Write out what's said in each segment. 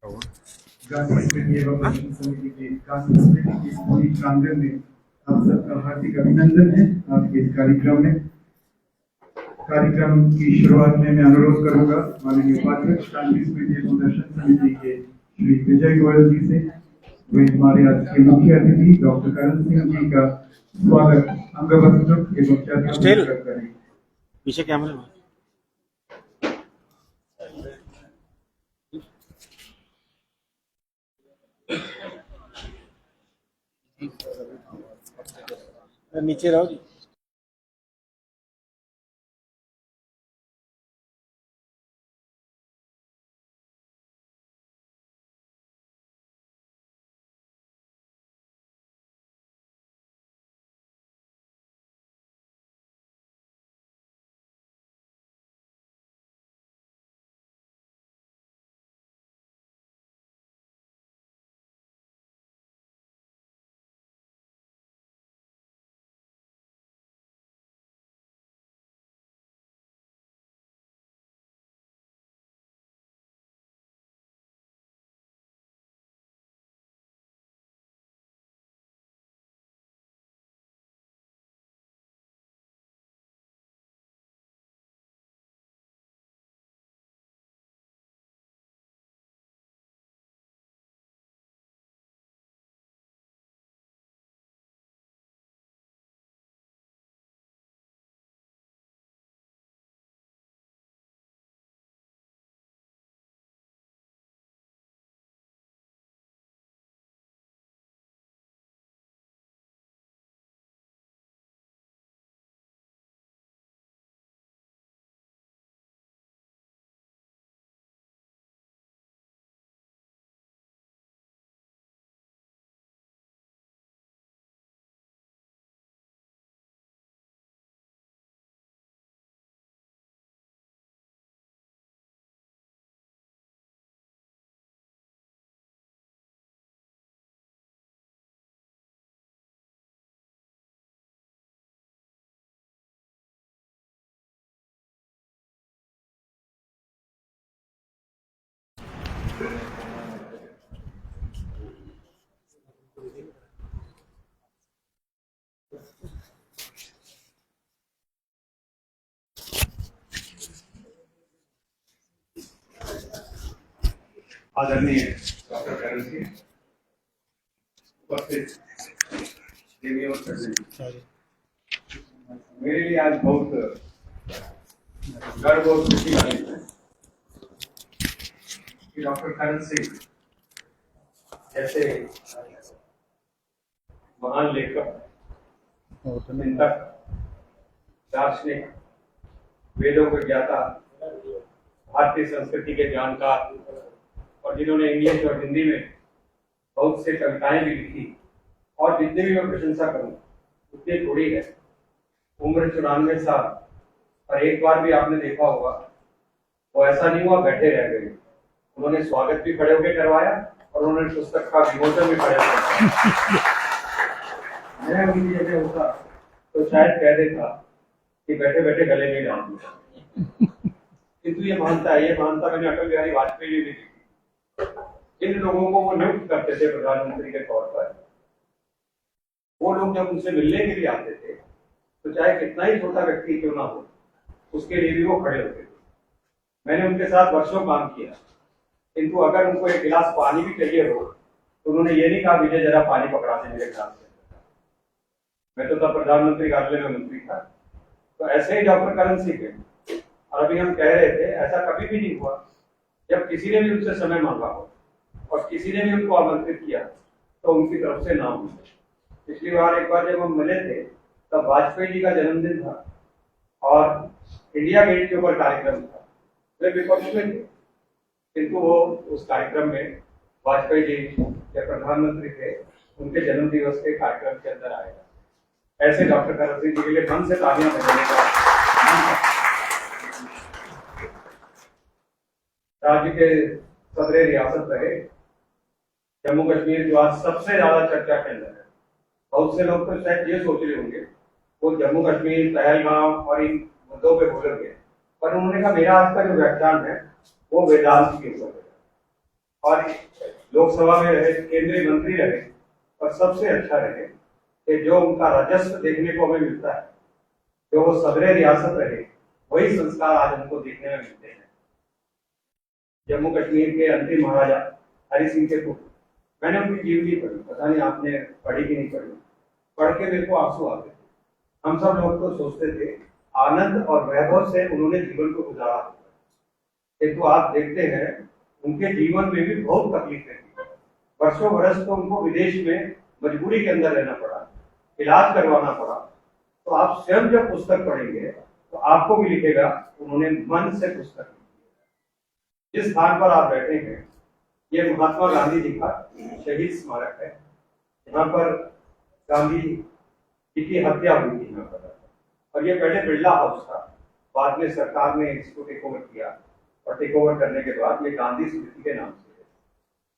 गांधी स्मृति एवं दर्शन समिति के गांधी स्मृति की पूरी प्रांगण में आप सबका हार्दिक अभिनंदन है। आपके इस कार्यक्रम की शुरुआत में मैं अनुरोध करूंगा माननीय उपाध्यक्ष गांधी स्मृति एवं दर्शन समिति के श्री विजय गोयल जी से वे हमारे आज के मुख्य अतिथि डॉक्टर करण सिंह जी का स्वागत अंगवस्त्र एवं चर्चा करें। पीछे कैमरे में नीचे रहो जी। आदरणीय डॉक्टर करण सिंह, उपस्थित देवी और सज्जन, मेरे लिए आज बहुत गर्व और खुशी वाली है कि डॉक्टर करण सिंह जैसे महान लेखक, चिंतक, दार्शनिक, वेदों के ज्ञाता, भारतीय संस्कृति के जानकार और जिन्होंने इंग्लिश और हिंदी में बहुत से कविताएं भी लिखी और जितने भी मैं प्रशंसा करूं उतनी थोड़ी है। उम्र 94 साल और एक बार भी आपने देखा होगा वो ऐसा नहीं हुआ बैठे रह गए। उन्होंने स्वागत भी खड़े होकर करवाया और उन्होंने पुस्तक का विमोचन भी खड़े होकर मैं उनकी जगह होता तो शायद कह देता कि बैठे बैठे गले नहीं डालते, किंतु ये मानता मैंने अटल बिहारी वाजपेयी जी भी। इन लोगों को वो नियुक्त करते थे प्रधानमंत्री के तौर पर। वो लोग जब उनसे मिलने के लिए आते थे तो चाहे कितना ही छोटा व्यक्ति क्यों ना हो उसके लिए भी वो खड़े होते थे। मैंने उनके साथ वर्षों काम किया, किंतु अगर उनको एक गिलास पानी भी चाहिए हो तो उन्होंने ये नहीं कहा विजय जरा पानी पकड़ा दे मेरे गिलास से। मैं तो तब प्रधानमंत्री कार्यालय में मंत्री था। तो ऐसे ही डॉक्टर करण सिंह है। और अभी हम कह रहे थे ऐसा कभी भी नहीं हुआ जब किसी ने भी उनसे समय मांगा हो और किसी ने भी उनको आमंत्रित किया तो उनकी तरफ से ना हो। पिछली बार एक बार जब हम मिले थे तब वाजपेयी जी का जन्मदिन था और इंडिया गेट के ऊपर कार्यक्रम था। वे विपक्ष में थे, किंतु वो उस कार्यक्रम में वाजपेयी जी जब प्रधानमंत्री थे उनके जन्म दिवस के कार्यक्रम के अंदर आएगा। ऐसे डॉक्टर करण सिंह जी के लिए मन से तालियां बजाने का। राज्य के सदर रियासत रहे जम्मू कश्मीर जो आज सबसे ज्यादा चर्चा के अंदर है। बहुत से लोग तो शायद ये सोच रहे होंगे वो जम्मू कश्मीर, पहलगाम और इन मुद्दों पे बोलेंगे, पर उन्होंने कहा मेरा आज का जो व्याख्यान है वो वेदांत के ऊपर है और लोकसभा में रहे, केंद्रीय मंत्री रहे, और सबसे अच्छा रहे कि जो उनका राजस्व देखने को हमें मिलता है, जो वो सदरे रियासत रहे, वही संस्कार आज हमको देखने में मिलते हैं। जम्मू कश्मीर के अंतिम महाराजा हरि सिंह के पुत्र, मैंने उनकी जीवनी पढ़ी, पता नहीं आपने पढ़ी कि नहीं पढ़ी, पढ़ के मेरे को आंसू आते थे। हम सब लोग तो सोचते थे आनंद और वैभव से उन्होंने जीवन को गुजारा होगा, किंतु आप देखते हैं उनके जीवन में भी बहुत तकलीफें थी। वर्षों बरस तो उनको विदेश में मजबूरी के अंदर रहना पड़ा, इलाज करवाना पड़ा। तो आप स्वयं जब पुस्तक पढ़ेंगे तो आपको भी लिखेगा उन्होंने मन से पुस्तक लिखी। जिस स्थान पर आप बैठे हैं ये महात्मा गांधी जी का शहीद स्मारक है। यहाँ पर गांधी जी की हत्या हुई थी यहाँ पर, और ये पहले बिरला हाउस था, बाद में सरकार ने इसको टेक ओवर किया, और टेक ओवर करने के बाद ये गांधी स्मृति के नाम से है।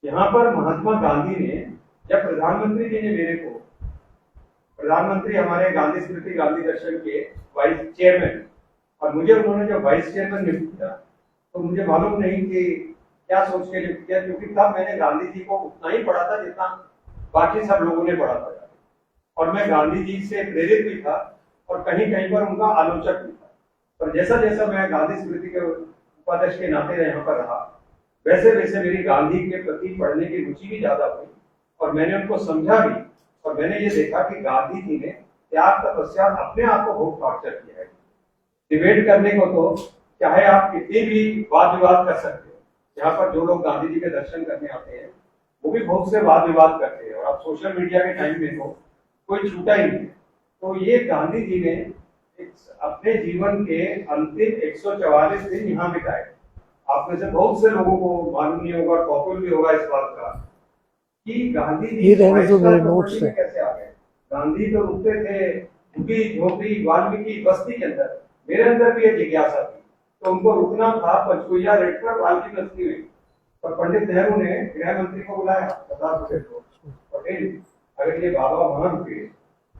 यहाँ पर महात्मा गांधी ने, जब प्रधानमंत्री जी ने मेरे को, प्रधानमंत्री हमारे गांधी स्मृति गांधी दर्शन के वाइस चेयरमैन, और मुझे उन्होंने जब वाइस चेयरमैन नियुक्त किया तो मुझे मालूम नहीं कि क्या सोच के नियुक्त किया, क्योंकि तब मैंने गांधी जी को उतना ही पढ़ा था जितना बाकी सब लोगों ने पढ़ा था, और मैं गांधी जी से प्रेरित भी था और कहीं कहीं पर उनका आलोचक भी था। पर जैसा जैसा मैं गांधी स्मृति के उपाध्यक्ष के नाते यहाँ पर रहा, वैसे वैसे मेरी गांधी के प्रति पढ़ने की रुचि भी ज्यादा हुई, और मैंने उनको समझा भी, और मैंने ये देखा कि गांधी जी ने त्याग तपस्या अपने आप को बहुत टॉर्चर किया है। डिबेट करने को तो चाहे आप कितनी भी वाद विवाद कर सकते हो, यहाँ पर जो लोग गांधी जी के दर्शन करने आते हैं वो भी बहुत से वाद विवाद करते हैं, और आप सोशल मीडिया के टाइम में तो कोई छूटा ही नहीं है। तो ये गांधी जी ने अपने जीवन के अंतिम 144 दिन यहाँ बिताए। आप में से बहुत से लोगों को मालूम नहीं होगा, कौतूहल भी होगा इस बात का कि गांधी जी कैसे आ गए। गांधी तो रुकते थे झुग्गी झोपड़ी वाल्मीकि बस्ती के अंदर, मेरे अंदर भी ये जिज्ञासा थी, तो उनको रुकना था पंचकुइया रेट पर वाल्मीकि बस्ती में। पर पंडित नेहरू ने गृह मंत्री को बुलाया, सरदार पटेल, अगर ये बाबा वहां रुके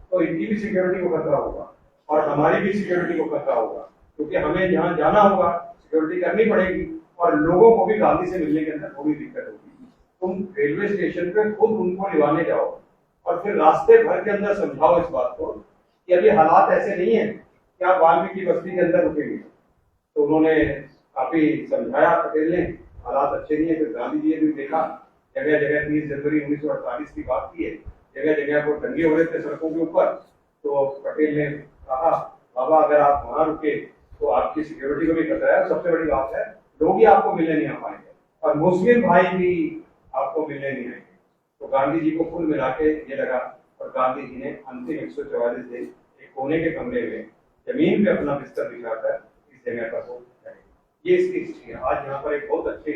तो इनकी भी सिक्योरिटी को खतरा होगा और हमारी भी सिक्योरिटी को खतरा होगा, क्योंकि हमें जहाँ जाना होगा सिक्योरिटी करनी पड़ेगी, और लोगों को भी गांधी से मिलने के अंदर वो भी दिक्कत होगी। तुम रेलवे स्टेशन पे खुद उनको लिवाने जाओ और फिर रास्ते भर के अंदर समझाओ इस बात को कि अभी हालात ऐसे नहीं है कि आप वाल्मीकि बस्ती के अंदर रुकेंगे। तो उन्होंने काफी समझाया पटेल ने, हालात अच्छे नहीं है। फिर गांधी जी ने भी देखा, जगह जगह 30 जनवरी 1948 की बात की है, जगह जगह वो दंगे हो रहे थे सड़कों के ऊपर। तो पटेल ने कहा बाबा अगर आप वहां रुके तो आपकी सिक्योरिटी को भी खतरा है, सबसे बड़ी बात है लोग ही आपको मिलने नहीं आ पाएंगे, और मुस्लिम भाई भी आपको मिलने नहीं आएंगे। तो गांधी जी को कुल मिला के ये लगा, और गांधी जी ने अंतिम 144 दिन एक कोने के कमरे में जमीन पे अपना बिस्तर बिछाकर इस जगह पर वो रहे। ये इसकी हिस्ट्री है। आज यहाँ पर एक बहुत अच्छी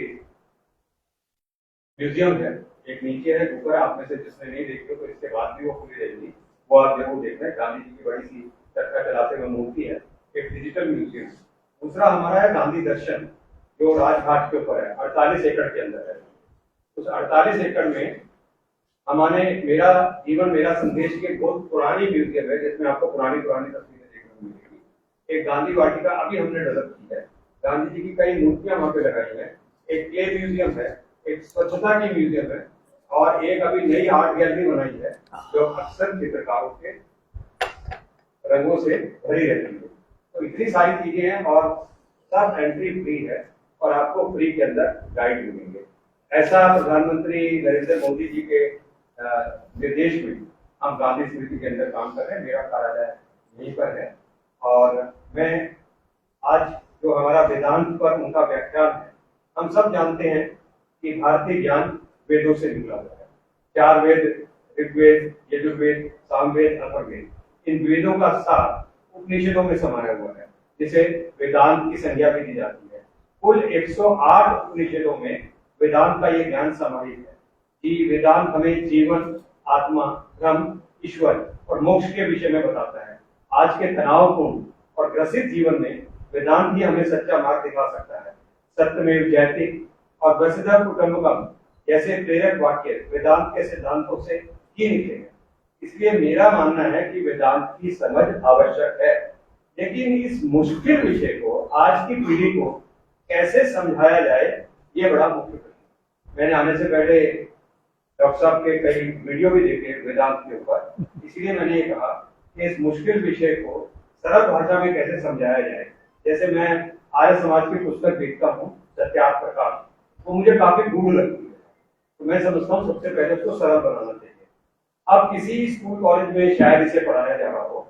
म्यूजियम है, एक नीचे है, ऊपर आप में से जिसने नहीं देखी हो तो इसके बाद भी वो खुली रहेगी, वो आप जरूर देखना है। गांधी जी की बड़ी सी चरखा चलाते हुए मूर्ति है, एक डिजिटल म्यूजियम। दूसरा हमारा है गांधी दर्शन, जो राजघाट के ऊपर है, 48 एकड़ के अंदर है। उस 48 एकड़ में हमारे मेरा जीवन मेरा संदेश की बहुत पुरानी म्यूजियम है, जिसमें आपको पुरानी पुरानी तस्वीरें देखने को मिलेगी। एक गांधी वाटिका अभी हमने डेवलप की है, गांधी जी की कई मूर्तियां वहां पे लगाई है। एक क्ले म्यूजियम है, एक स्वच्छता की म्यूजियम है, और एक अभी नई आर्ट गैलरी बनाई है जो अक्सर चित्रकारों के रंगों से भरी रहती है। तो इतनी सारी चीजें हैं, और सब एंट्री फ्री है, और आपको फ्री के अंदर गाइड मिलेंगे। ऐसा प्रधानमंत्री नरेंद्र मोदी जी के निर्देश में हम गांधी स्मृति के अंदर काम कर रहे हैं। मेरा कार्यालय यहीं पर है, और मैं आज जो हमारा वेदांत पर उनका व्याख्यान है, हम सब जानते हैं कि भारतीय ज्ञान वेदों से निकला हुआ है। 4 वेद, ऋग्वेद, यजुर्वेद, सामवेद, अथर्ववेद, इन वेदों का सार उपनिषदों में समाया हुआ है, जिसे वेदांत की संज्ञा भी दी जाती है। कुल 108 उपनिषदों में वेदांत का ये ज्ञान समाहित है कि वेदांत हमें जीवन, आत्मा, ब्रह्म, ईश्वर और मोक्ष के विषय में बताता है। आज के तनावपूर्ण और ग्रसित जीवन में वेदांत ही हमें सच्चा मार्ग दिखा सकता है। सत्यमेव जयते और वसुधैव कुटुंबकम जैसे प्रेरक वाक्य वेदांत के सिद्धांतों से ही निकले हैं। इसलिए मेरा मानना है कि वेदांत की समझ आवश्यक है, लेकिन इस मुश्किल विषय को आज की पीढ़ी को कैसे समझाया जाए, ये बड़ा मुख्य प्रश्न है। मैंने आने से पहले डॉक्टर साहब के कई वीडियो भी देखे वेदांत के ऊपर, इसलिए मैंने ये कहा कि इस मुश्किल विषय को सरल भाषा में कैसे समझाया जाए। जैसे मैं आर्य समाज की पुस्तक देखता हूँ सत्यार्थ प्रकाश, वो मुझे काफी गूढ़ लगती है, तो मैं समझता हूँ सबसे पहले उसको सरल बनाना चाहिए। अब किसी स्कूल कॉलेज में शायद इसे पढ़ाया जा रहा हो,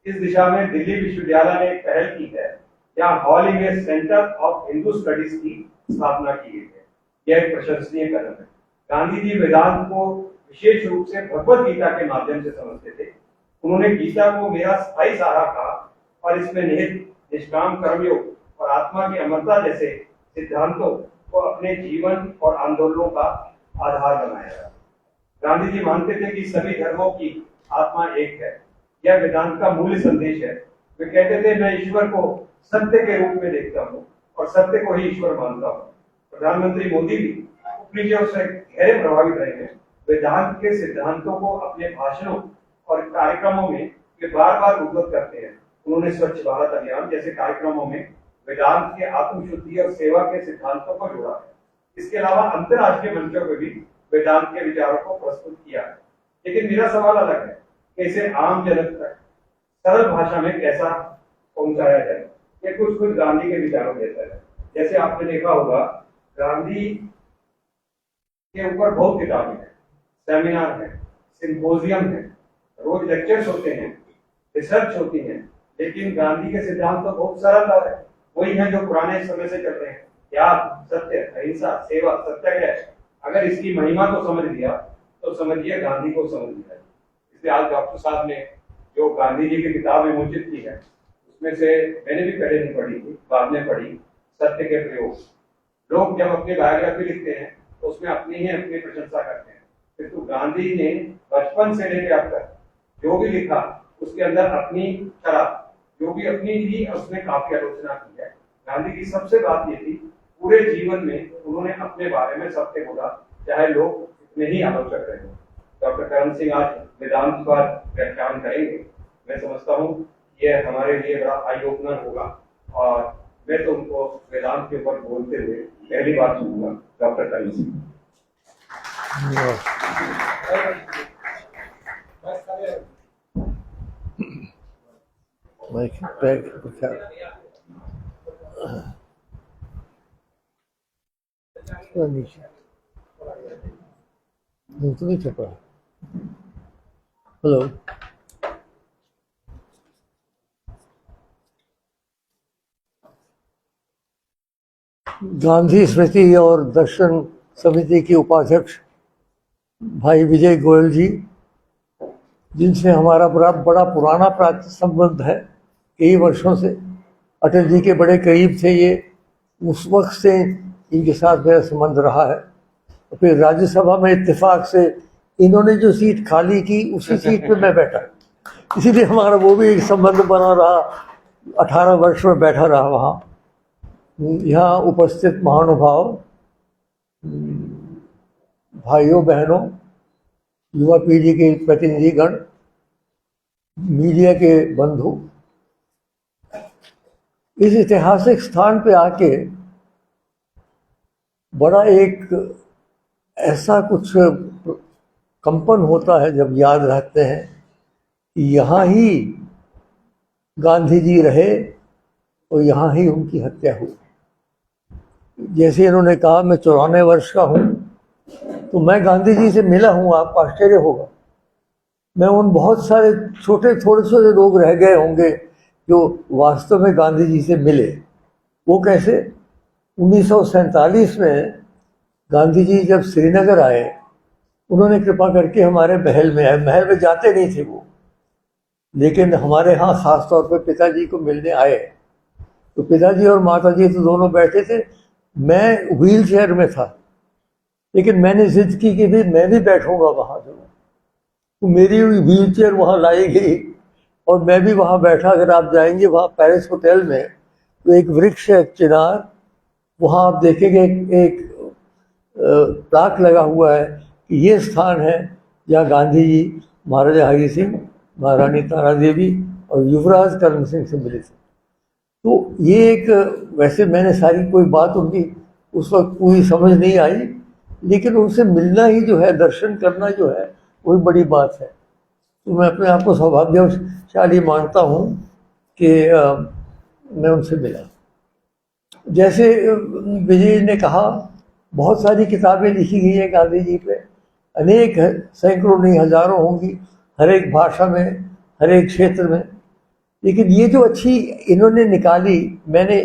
इस दिशा में दिल्ली विश्वविद्यालय ने एक पहल की है, जहाँ हॉल में सेंटर ऑफ हिंदू स्टडीज की स्थापना की गई है। यह एक प्रशंसनीय कदम है। गांधी जी वेदांत को विशेष रूप से भगवत गीता के माध्यम से समझते थे। उन्होंने गीता को मेरा स्थायी सहारा कहा और इसमें निहित निष्काम कर्मयोग और आत्मा की अमरता जैसे सिद्धांतों को अपने जीवन और आंदोलनों का आधार बनाया। गांधी जी मानते थे कि सभी धर्मों की आत्मा एक है। यह वेदांत का मूल संदेश है। वे कहते थे, मैं ईश्वर को सत्य के रूप में देखता हूँ और सत्य को ही ईश्वर मानता हूँ। प्रधानमंत्री मोदी भी उपनिषदों से गहरे प्रभावित रहे हैं। वेदांत के सिद्धांतों को अपने भाषणों और कार्यक्रमों में वे बार बार उद्धृत करते हैं। उन्होंने स्वच्छ भारत अभियान जैसे कार्यक्रमों में वेदांत के आत्मशुद्धि और सेवा के सिद्धांतों को जोड़ा है। इसके अलावा अंतर्राष्ट्रीय मंचों पर भी वेदांत के विचारों को प्रस्तुत किया है। लेकिन मेरा सवाल अलग है कि इसे आम जनता तक सरल भाषा में कैसा पहुंचाया जाए। ये कुछ गांधी के विचारों जैसा है। जैसे आपने देखा होगा, गांधी के ऊपर बहुत किताबें हैं, सेमिनार है, सिंपोजियम है, रोज लेक्चर्स होते हैं, रिसर्च होती है, लेकिन गांधी के सिद्धांत तो बहुत सरल है। वही है जो पुराने समय से चल रहे हैं, त्याग, सत्य, अहिंसा, सेवा, सत्याग्रह। अगर इसकी महिमा को समझ लिया तो समझिए गांधी को समझ लिया। इसलिए आज डॉक्टर साहब ने जो गांधी जी की किताब विमोचित की है, उसमें से मैंने भी पहले नहीं पढ़ी थी, बाद में पढ़ी, सत्य के प्रयोग। लोग जब अपनी बायोग्राफी लिखते हैं तो उसमें अपनी प्रशंसा करते हैं, किंतु गांधी ने बचपन से लेकर अब तक जो भी लिखा उसके अंदर अपनी शराब जो भी अपनी थी उसने काफी आलोचना की है। गांधी की सबसे बात ये थी, पूरे जीवन में उन्होंने अपने बारे में सत्य बोला, चाहे लोग कितने ही आलोचक रहे। डॉक्टर करण सिंह आज वेदांत पर व्याख्यान करेंगे। मैं समझता हूँ यह हमारे लिए बड़ा आई ओपनर होगा और मैं तो उनको वेदांत के ऊपर बोलते हुए पहली बार सुनूंगा। डॉक्टर करण सिंह। हेलो, गांधी स्मृति और दर्शन समिति के उपाध्यक्ष भाई विजय गोयल जी, जिनसे हमारा बड़ा पुराना संबंध है, कई वर्षों से अटल जी के बड़े करीब थे ये, उस वक्त से इनके साथ मेरा संबंध रहा है। तो फिर राज्यसभा में इत्तेफाक से इन्होंने जो सीट खाली की उसी सीट पे मैं बैठा, इसीलिए हमारा वो भी एक संबंध बना रहा। 18 वर्ष में बैठा रहा वहाँ। यहाँ उपस्थित महानुभाव, भाइयों बहनों, युवा पीढ़ी के प्रतिनिधिगण, मीडिया के बंधु, इस ऐतिहासिक स्थान पे आके बड़ा एक ऐसा कुछ कंपन होता है जब याद रखते हैं कि यहाँ ही गांधी जी रहे और यहाँ ही उनकी हत्या हुई। जैसे इन्होंने कहा मैं 94 वर्ष का हूँ, तो मैं गांधी जी से मिला हूँ, आपको आश्चर्य होगा। मैं उन बहुत सारे थोड़े से लोग रह गए होंगे जो वास्तव में गांधी जी से मिले। वो कैसे? 1947 में गांधी जी जब श्रीनगर आए, उन्होंने कृपा करके हमारे महल में आए। महल में जाते नहीं थे वो, लेकिन हमारे यहाँ खास तौर पर पिताजी को मिलने आए। तो पिताजी और माताजी तो दोनों बैठे थे, मैं व्हील चेयर में था, लेकिन मैंने जिद की कि भी मैं भी बैठूंगा वहाँ। तो मेरी व्हील चेयर वहाँ लाई गई और मैं भी वहाँ बैठा। अगर आप जाएंगे वहाँ पेरिस होटल में, तो एक वृक्ष है चिनार, वहाँ आप देखेंगे एक प्लाक लगा हुआ है कि ये स्थान है जहाँ गांधी जी महाराजा हरि सिंह, महारानी तारा देवी और युवराज करण सिंह से मिले थे। तो ये एक, वैसे मैंने सारी कोई बात उनकी उस वक्त पूरी समझ नहीं आई, लेकिन उनसे मिलना ही जो है, दर्शन करना जो है, वही बड़ी बात है। तो मैं अपने आप को सौभाग्यशाली मानता हूँ कि मैं उनसे मिला। जैसे विजय ने कहा, बहुत सारी किताबें लिखी गई हैं गांधी जी पे, अनेक सैकड़ों नहीं हजारों होंगी, हर एक भाषा में, हर एक क्षेत्र में। लेकिन ये जो अच्छी इन्होंने निकाली, मैंने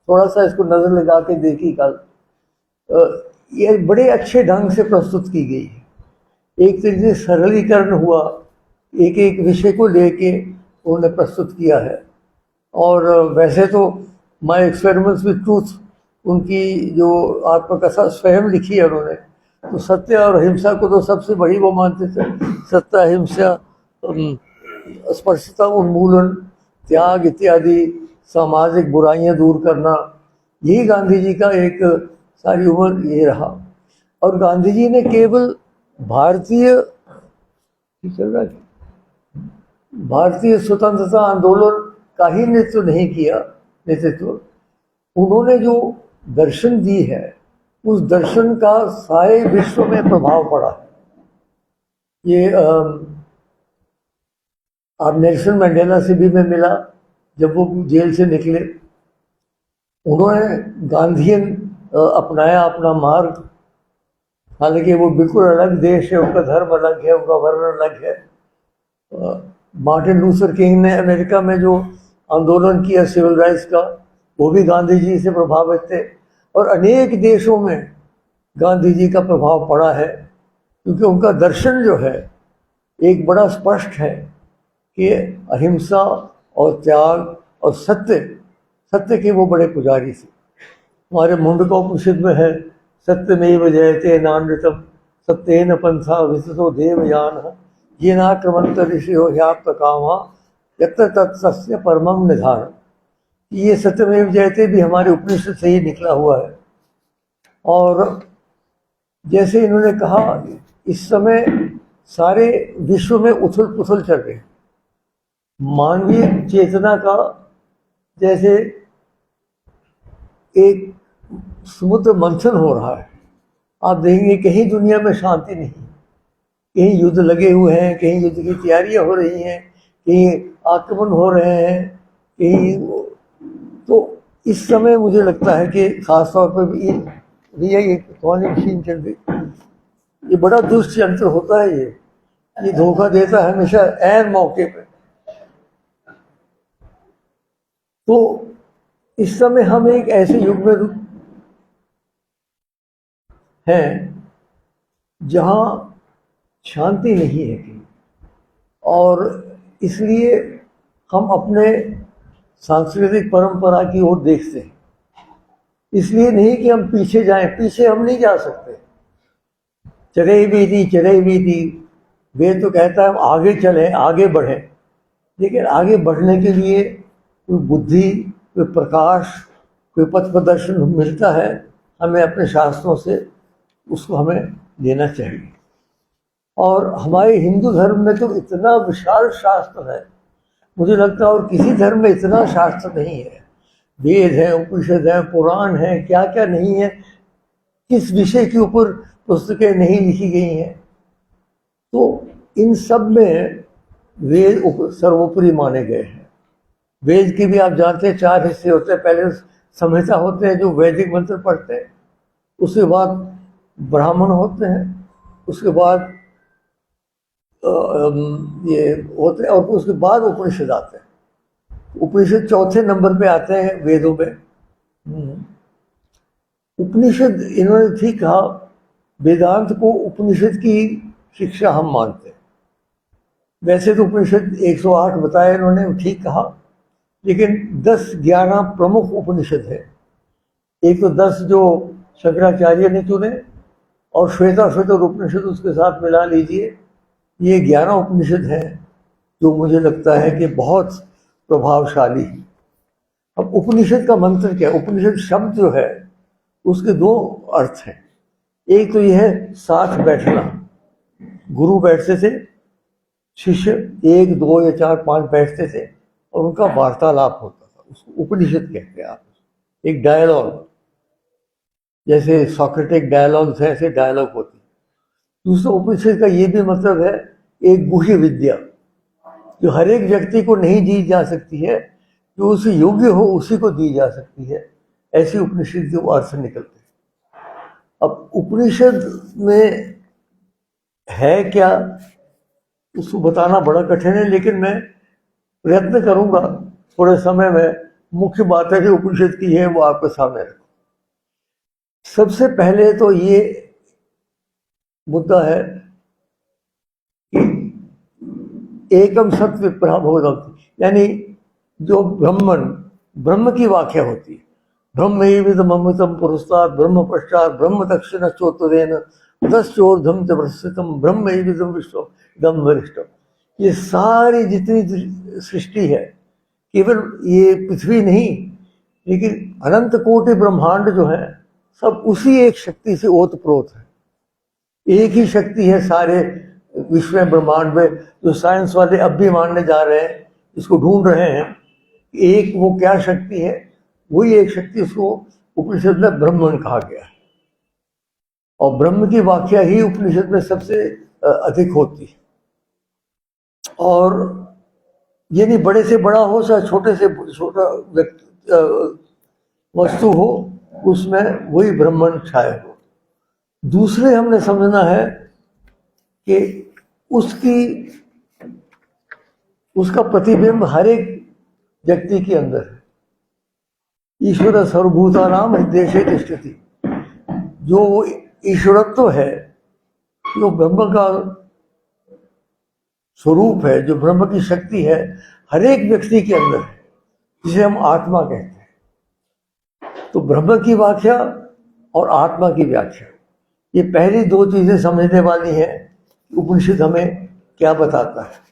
थोड़ा सा इसको नज़र लगा के देखी कल, ये बड़े अच्छे ढंग से प्रस्तुत की गई है। एक तरीके से सरलीकरण हुआ, एक एक विषय को लेके उन्होंने प्रस्तुत किया है। और वैसे तो माय एक्सपेरिमेंट्स विद ट्रूथ, उनकी जो आत्मकथा स्वयं लिखी है उन्होंने, तो सत्य और अहिंसा को तो सबसे बड़ी वो मानते थे। सत्य, अहिंसा, स्पर्शता उन्मूलन, त्याग इत्यादि, सामाजिक बुराइयां दूर करना, यही गांधी जी का एक सारी उम्र ये रहा। और गांधी जी ने केवल भारतीय स्वतंत्रता आंदोलन का ही नेतृत्व, उन्होंने जो दर्शन दी है, उस दर्शन का सारे विश्व में प्रभाव पड़ा है। ये आप नेल्सन मंडेला से भी मैं मिला जब वो जेल से निकले। उन्होंने गांधीयन अपनाया अपना मार्ग, हालांकि वो बिल्कुल अलग देश है, उनका धर्म अलग है, उनका वर्ण अलग है। मार्टिन लूथर किंग ने अमेरिका में जो आंदोलन किया सिविल राइट्स का, वो भी गांधी जी से प्रभावित थे। और अनेक देशों में गांधी जी का प्रभाव पड़ा है, क्योंकि उनका दर्शन जो है एक बड़ा स्पष्ट है कि अहिंसा और त्याग और सत्य के वो बड़े पुजारी थे। हमारे मुंडकोपनिषद में है, सत्यमेव जयते नानृतम सत्येन पंथा विसतो देवयानः येनाक्रमन्त ऋषयो ह्याप्त कामा यत्र तत्सस्य परमं निधानम्। ये सत्यमेव जयते भी हमारे उपनिषद से ही निकला हुआ है। और जैसे इन्होंने कहा, इस समय सारे विश्व में उथल पुथल चल रही, मानवीय चेतना का जैसे एक समुद्र मंथन हो रहा है। आप देखेंगे कहीं दुनिया में शांति नहीं, कहीं युद्ध लगे हुए हैं, कहीं युद्ध की तैयारियां हो रही हैं, कहीं आक्रमण हो रहे हैं, कहीं। तो इस समय मुझे लगता है कि खासतौर पर भैया ये कौन मशीन चल रही, ये बड़ा दुष्ट यंत्र होता है। ये धोखा देता है हमेशा ऐन मौके पे। तो इस समय हम एक ऐसे युग में हैं जहां शांति नहीं है कहीं, और इसलिए हम अपने सांस्कृतिक परंपरा की ओर देखते हैं। इसलिए नहीं कि हम पीछे जाएं, पीछे हम नहीं जा सकते। चढ़े भी थी, वे तो कहता है हम आगे चलें, आगे बढ़ें। लेकिन आगे बढ़ने के लिए कोई बुद्धि, कोई प्रकाश, कोई पथ प्रदर्शन मिलता है हमें अपने शास्त्रों से, उसको हमें लेना चाहिए। और हमारे हिंदू धर्म में तो इतना विशाल शास्त्र है, मुझे लगता है और किसी धर्म में इतना शास्त्र नहीं है। वेद है, उपनिषद है, पुराण है, क्या क्या नहीं है, किस विषय के ऊपर पुस्तकें नहीं लिखी गई हैं। तो इन सब में वेद सर्वोपरि माने गए हैं। वेद के भी आप जानते हैं 4 हिस्से होते हैं। पहले संहिता होते हैं जो वैदिक मंत्र पढ़ते हैं, उसके बाद ब्राह्मण होते हैं, उसके बाद ये होते हैं, और उसके बाद उपनिषद आते हैं। उपनिषद चौथे नंबर पे आते हैं वेदों में। उपनिषद, इन्होंने ठीक कहा, वेदांत को उपनिषद की शिक्षा हम मानते हैं। वैसे तो उपनिषद 108 बताया इन्होंने, ठीक कहा, लेकिन 10-11 प्रमुख उपनिषद है। एक तो 10 जो शंकराचार्य ने चुने, और श्वेताश्वतर उपनिषद उसके साथ मिला लीजिए, ये 11 उपनिषद हैं जो मुझे लगता है कि बहुत प्रभावशाली है। अब उपनिषद का मंत्र क्या है? उपनिषद शब्द जो है उसके 2 अर्थ हैं। एक तो यह है साथ बैठना, गुरु बैठते थे, शिष्य 1, 2 या 4, 5 बैठते थे और उनका वार्तालाप होता था, उसको उपनिषद कहते हैं आप, एक डायलॉग। जैसे सॉक्रेटिक डायलॉग्स हैं, ऐसे डायलॉग होते हैं। दूसरा, उपनिषद का ये भी मतलब है एक गुह्य विद्या जो हर एक व्यक्ति को नहीं दी जा सकती है, जो उसे योग्य हो उसी को दी जा सकती है। ऐसी उपनिषद के अर्थ निकलते हैं। अब उपनिषद में है क्या उसको बताना बड़ा कठिन है, लेकिन मैं प्रयत्न करूंगा थोड़े समय में मुख्य बात है जो उपनिषद की है वो आपके सामने रखूं। सबसे पहले तो ये मुद्दा है कि एकम सत्य भगवत, यानी जो ब्रह्म की व्याख्या होती है, ब्रह्मैविदममृतं पुरस्तात् ब्रह्म पश्चात् ब्रह्म दक्षिण चोत्तरेण तस्योर्ध्वं च प्रस्थितं ब्रह्मैविदं विश्वमिदं वरिष्ठम्। ये सारी जितनी सृष्टि है, केवल ये पृथ्वी नहीं लेकिन अनंत कोटि ब्रह्मांड जो है सब उसी एक शक्ति से ओतप्रोत है। एक ही शक्ति है सारे विश्व में, ब्रह्मांड में, जो साइंस वाले अब भी मानने जा रहे हैं, इसको ढूंढ रहे हैं एक वो क्या शक्ति है। वही एक शक्ति, उसको उपनिषद में ब्रह्मन कहा गया है, और ब्रह्म की व्याख्या ही उपनिषद में सबसे अधिक होती है। और ये नहीं बड़े से बड़ा हो चाहे छोटे से छोटा वस्तु हो, उसमें वही ब्रह्मन छाया हो। दूसरे हमने समझना है कि उसका प्रतिबिंब हर एक व्यक्ति के अंदर है। ईश्वर सर्वभूतानां हृदयेषु तिष्ठति, जो ईश्वरत्व है, जो ब्रह्म का स्वरूप है, जो ब्रह्म की शक्ति है, हर एक व्यक्ति के अंदर है, जिसे हम आत्मा कहते हैं। तो ब्रह्म की व्याख्या और आत्मा की व्याख्या, ये पहली दो चीजें समझने वाली हैं कि उपनिषद हमें क्या बताता है।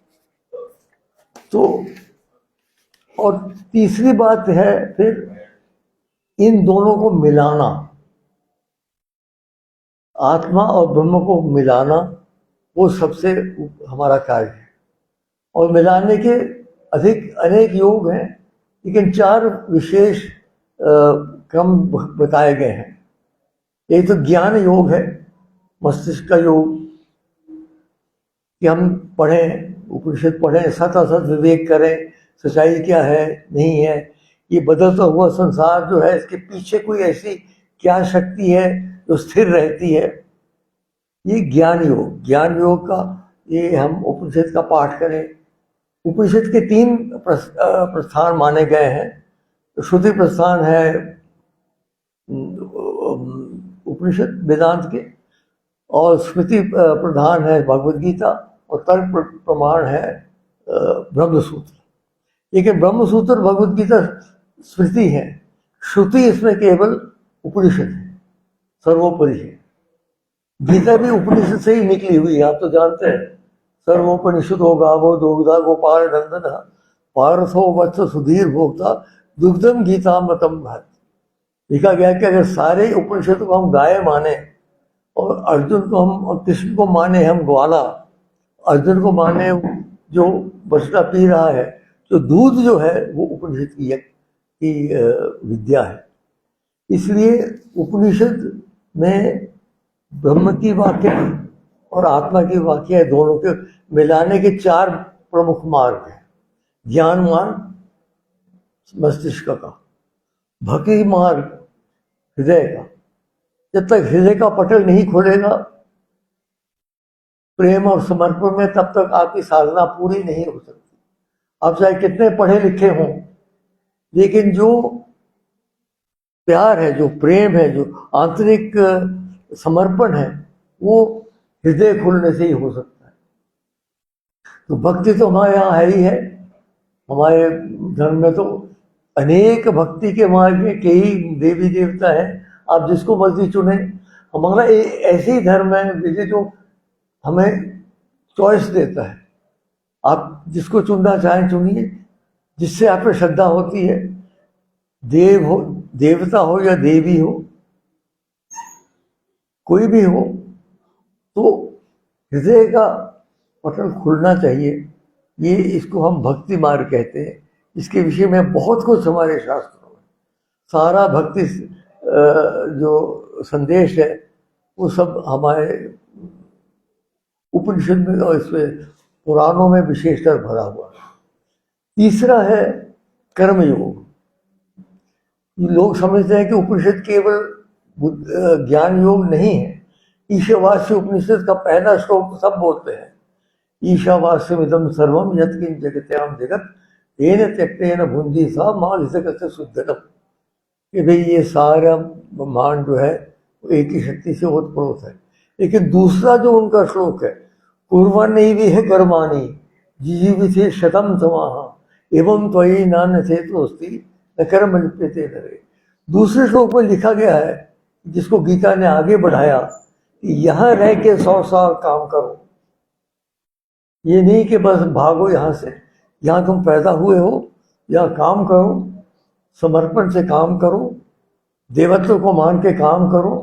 तो और तीसरी बात है फिर इन दोनों को मिलाना, आत्मा और ब्रह्म को मिलाना, वो सबसे हमारा कार्य है। और मिलाने के अनेक योग हैं, लेकिन 4 विशेष क्रम बताए गए हैं। एक तो ज्ञान योग है, मस्तिष्क का योग, कि हम पढ़ें, उपनिषद पढ़ें, सत असत विवेक करें, सच्चाई क्या है नहीं है, ये बदलता हुआ संसार जो है, इसके पीछे कोई ऐसी क्या शक्ति है जो स्थिर रहती है। ये ज्ञान योग का ये हम उपनिषद का पाठ करें। उपनिषद के 3 प्रस्थान माने गए हैं। श्रुति प्रस्थान है उपनिषद वेदांत के, और स्मृति प्रधान है भगवद गीता, और तर्क प्रमाण है ब्रह्मसूत्र। लेकिन ब्रह्मसूत्र भगवद गीता स्मृति है, श्रुति इसमें केवल उपनिषद है, सर्वोपरि है। गीता भी उपनिषद से ही निकली हुई है, आप तो जानते हैं। सर्वोपनिषदो गावो दोग्धा गोपाल नंदन पार्थो वत्स सुधीर भोक्ता दुग्धम गीतामृतम भात। लिखा गया कि अगर सारे उपनिषद को हम गाय माने, और अर्जुन को हम, और कृष्ण को माने हम ग्वाला, अर्जुन को माने जो बछड़ा पी रहा है, तो दूध जो है वो उपनिषद की विद्या है। इसलिए उपनिषद में ब्रह्म की वाक्य और आत्मा की वाक्य, दोनों के मिलाने के 4 प्रमुख मार्ग हैं। ज्ञान मार्ग मस्तिष्क का, भक्ति मार्ग हृदय का। जब तक हृदय का पटल नहीं खोलेगा प्रेम और समर्पण में, तब तक आपकी साधना पूरी नहीं हो सकती। आप चाहे कितने पढ़े लिखे हों, लेकिन जो प्यार है, जो प्रेम है, जो आंतरिक समर्पण है, वो हृदय खुलने से ही हो सकता है। तो भक्ति तो हमारे यहाँ है ही है। हमारे धर्म में तो अनेक भक्ति के मार्ग में कई देवी देवता हैं, आप जिसको मर्जी चुने। हमारा ऐसे ही धर्म है जो हमें चॉइस देता है, आप जिसको चुनना चाहें चुनिए, जिससे आप पे श्रद्धा होती है, देवता हो या देवी हो, कोई भी हो, तो हृदय का पटल खुलना चाहिए। ये इसको हम भक्ति मार्ग कहते हैं। इसके विषय में बहुत कुछ हमारे शास्त्रों में, सारा भक्ति जो संदेश है वो सब हमारे उपनिषद में और इसमें पुराणों में विशेषकर भरा हुआ है। तीसरा है कर्मयोग। लोग समझते हैं कि उपनिषद केवल ज्ञान योग नहीं है। ईशावास्य उपनिषद का पहला श्लोक सब बोलते हैं, ईशावास्यमिदं सर्वम यत्किंच जगत्याम जगत तेन त्यक्तेन भुंजी सा मां जगत शुद्धनम। कि भाई ये सारा ब्रह्मांड जो है वो एक ही शक्ति से ओतप्रोत है। लेकिन दूसरा जो उनका श्लोक है, कुर्वन्नैव कर्माणि जीविते शतम तमाह एवं त्वयि नान्य चेतोस्ति न कर्म लिप्यते नरे। दूसरे श्लोक में लिखा गया है, जिसको गीता ने आगे बढ़ाया, कि यहाँ रह के 100 साल काम करो। ये नहीं कि बस भागो यहाँ से, यहाँ तुम पैदा हुए हो, यहाँ काम करो, समर्पण से काम करो, देवत्व को मान के काम करो,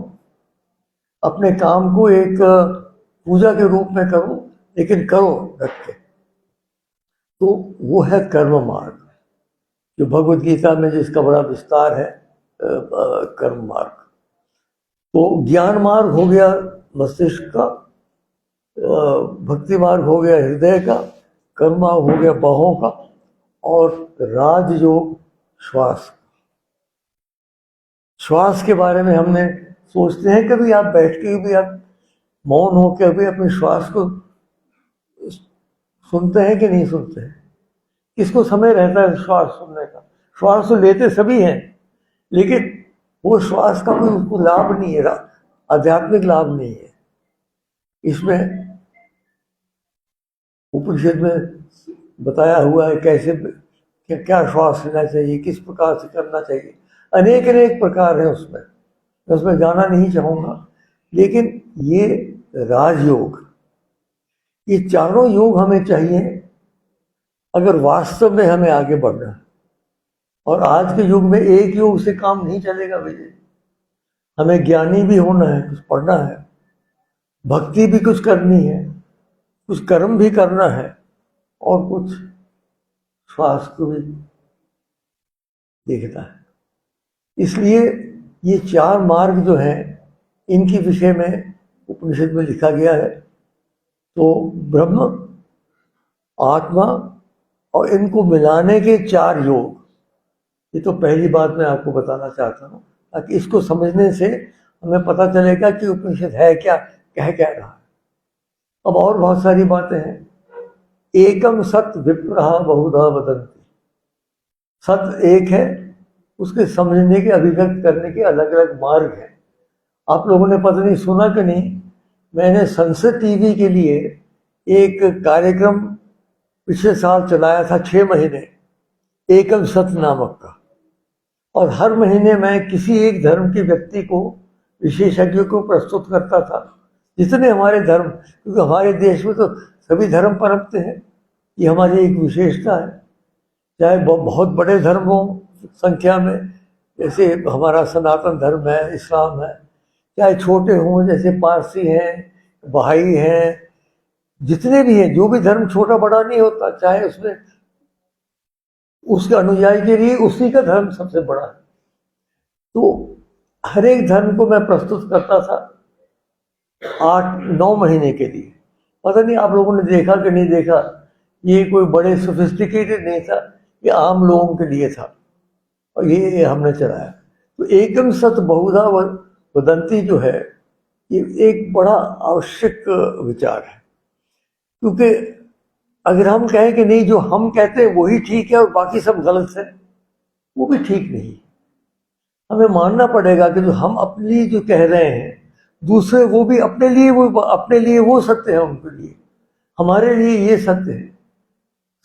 अपने काम को एक पूजा के रूप में करो, लेकिन करो डट के। तो वो है कर्म मार्ग, जो भगवत गीता में जिसका बड़ा विस्तार है, कर्म मार्ग। तो ज्ञान मार्ग हो गया मस्तिष्क का, भक्ति मार्ग हो गया हृदय का, कर्म मार्ग हो गया बाहों का, और राजयोग श्वास। श्वास के बारे में हमने सोचते हैं कभी आप बैठ के भी आप मौन होकर भी अपने श्वास को सुनते हैं कि नहीं सुनते हैं? किसको समय रहता है श्वास सुनने का? श्वास तो लेते सभी हैं, लेकिन वो श्वास का कोई उसको लाभ नहीं है, आध्यात्मिक लाभ नहीं है। इसमें उपनिषद में बताया हुआ है कैसे क्या श्वास लेना चाहिए, किस प्रकार से करना चाहिए। अनेक अनेक प्रकार हैं उसमें, मैं उसमें जाना नहीं चाहूँगा। लेकिन ये राजयोग, ये चारों योग हमें चाहिए अगर वास्तव में हमें आगे बढ़ना है। और आज के युग में एक योग से काम नहीं चलेगा भैया। हमें ज्ञानी भी होना है, कुछ पढ़ना है, भक्ति भी कुछ करनी है, कुछ कर्म भी करना है, और कुछ श्वास को भी देखना है। इसलिए ये 4 मार्ग जो हैं, इनके विषय में उपनिषद में लिखा गया है। तो ब्रह्म, आत्मा और इनको मिलाने के 4 योग, ये तो पहली बात मैं आपको बताना चाहता हूँ, ताकि इसको समझने से हमें पता चलेगा कि उपनिषद है क्या, कह क्या रहा है। अब और बहुत सारी बातें हैं। एकम सत विप्रहा बहुधा वदन्ति। सत्य एक है, उसके समझने के, अभिव्यक्त करने के अलग अलग मार्ग हैं। आप लोगों ने पता नहीं सुना कि नहीं, मैंने संसद टीवी के लिए एक कार्यक्रम पिछले साल चलाया था 6 महीने, एकम सत्य नामक का। और हर महीने मैं किसी एक धर्म के व्यक्ति को, विशेषज्ञ को प्रस्तुत करता था। जितने हमारे धर्म, क्योंकि हमारे देश में तो सभी धर्म पनपते हैं, ये हमारी एक विशेषता है। चाहे बहुत बड़े धर्म हो संख्या में, जैसे हमारा सनातन धर्म है, इस्लाम है, चाहे छोटे हों जैसे पारसी हैं, बहाई हैं, जितने भी हैं, जो भी धर्म छोटा बड़ा नहीं होता, चाहे उसमें उसके अनुयायी के लिए उसी का धर्म सबसे बड़ा है। तो हर एक धर्म को मैं प्रस्तुत करता था 8-9 महीने के लिए। पता नहीं आप लोगों ने देखा कि नहीं देखा, ये कोई बड़े सोफिस्टिकेटेड नहीं था, ये आम लोगों के लिए था, और ये हमने चलाया। तो एकम सत बहुधा वदंती जो है, ये एक बड़ा आवश्यक विचार है। क्योंकि अगर हम कहें कि नहीं, जो हम कहते हैं वही ठीक है और बाकी सब गलत है, वो भी ठीक नहीं। हमें मानना पड़ेगा कि जो हम अपने लिए जो कह रहे हैं, दूसरे वो भी अपने लिए वो सत्य है, उनके लिए, हमारे लिए ये सत्य है।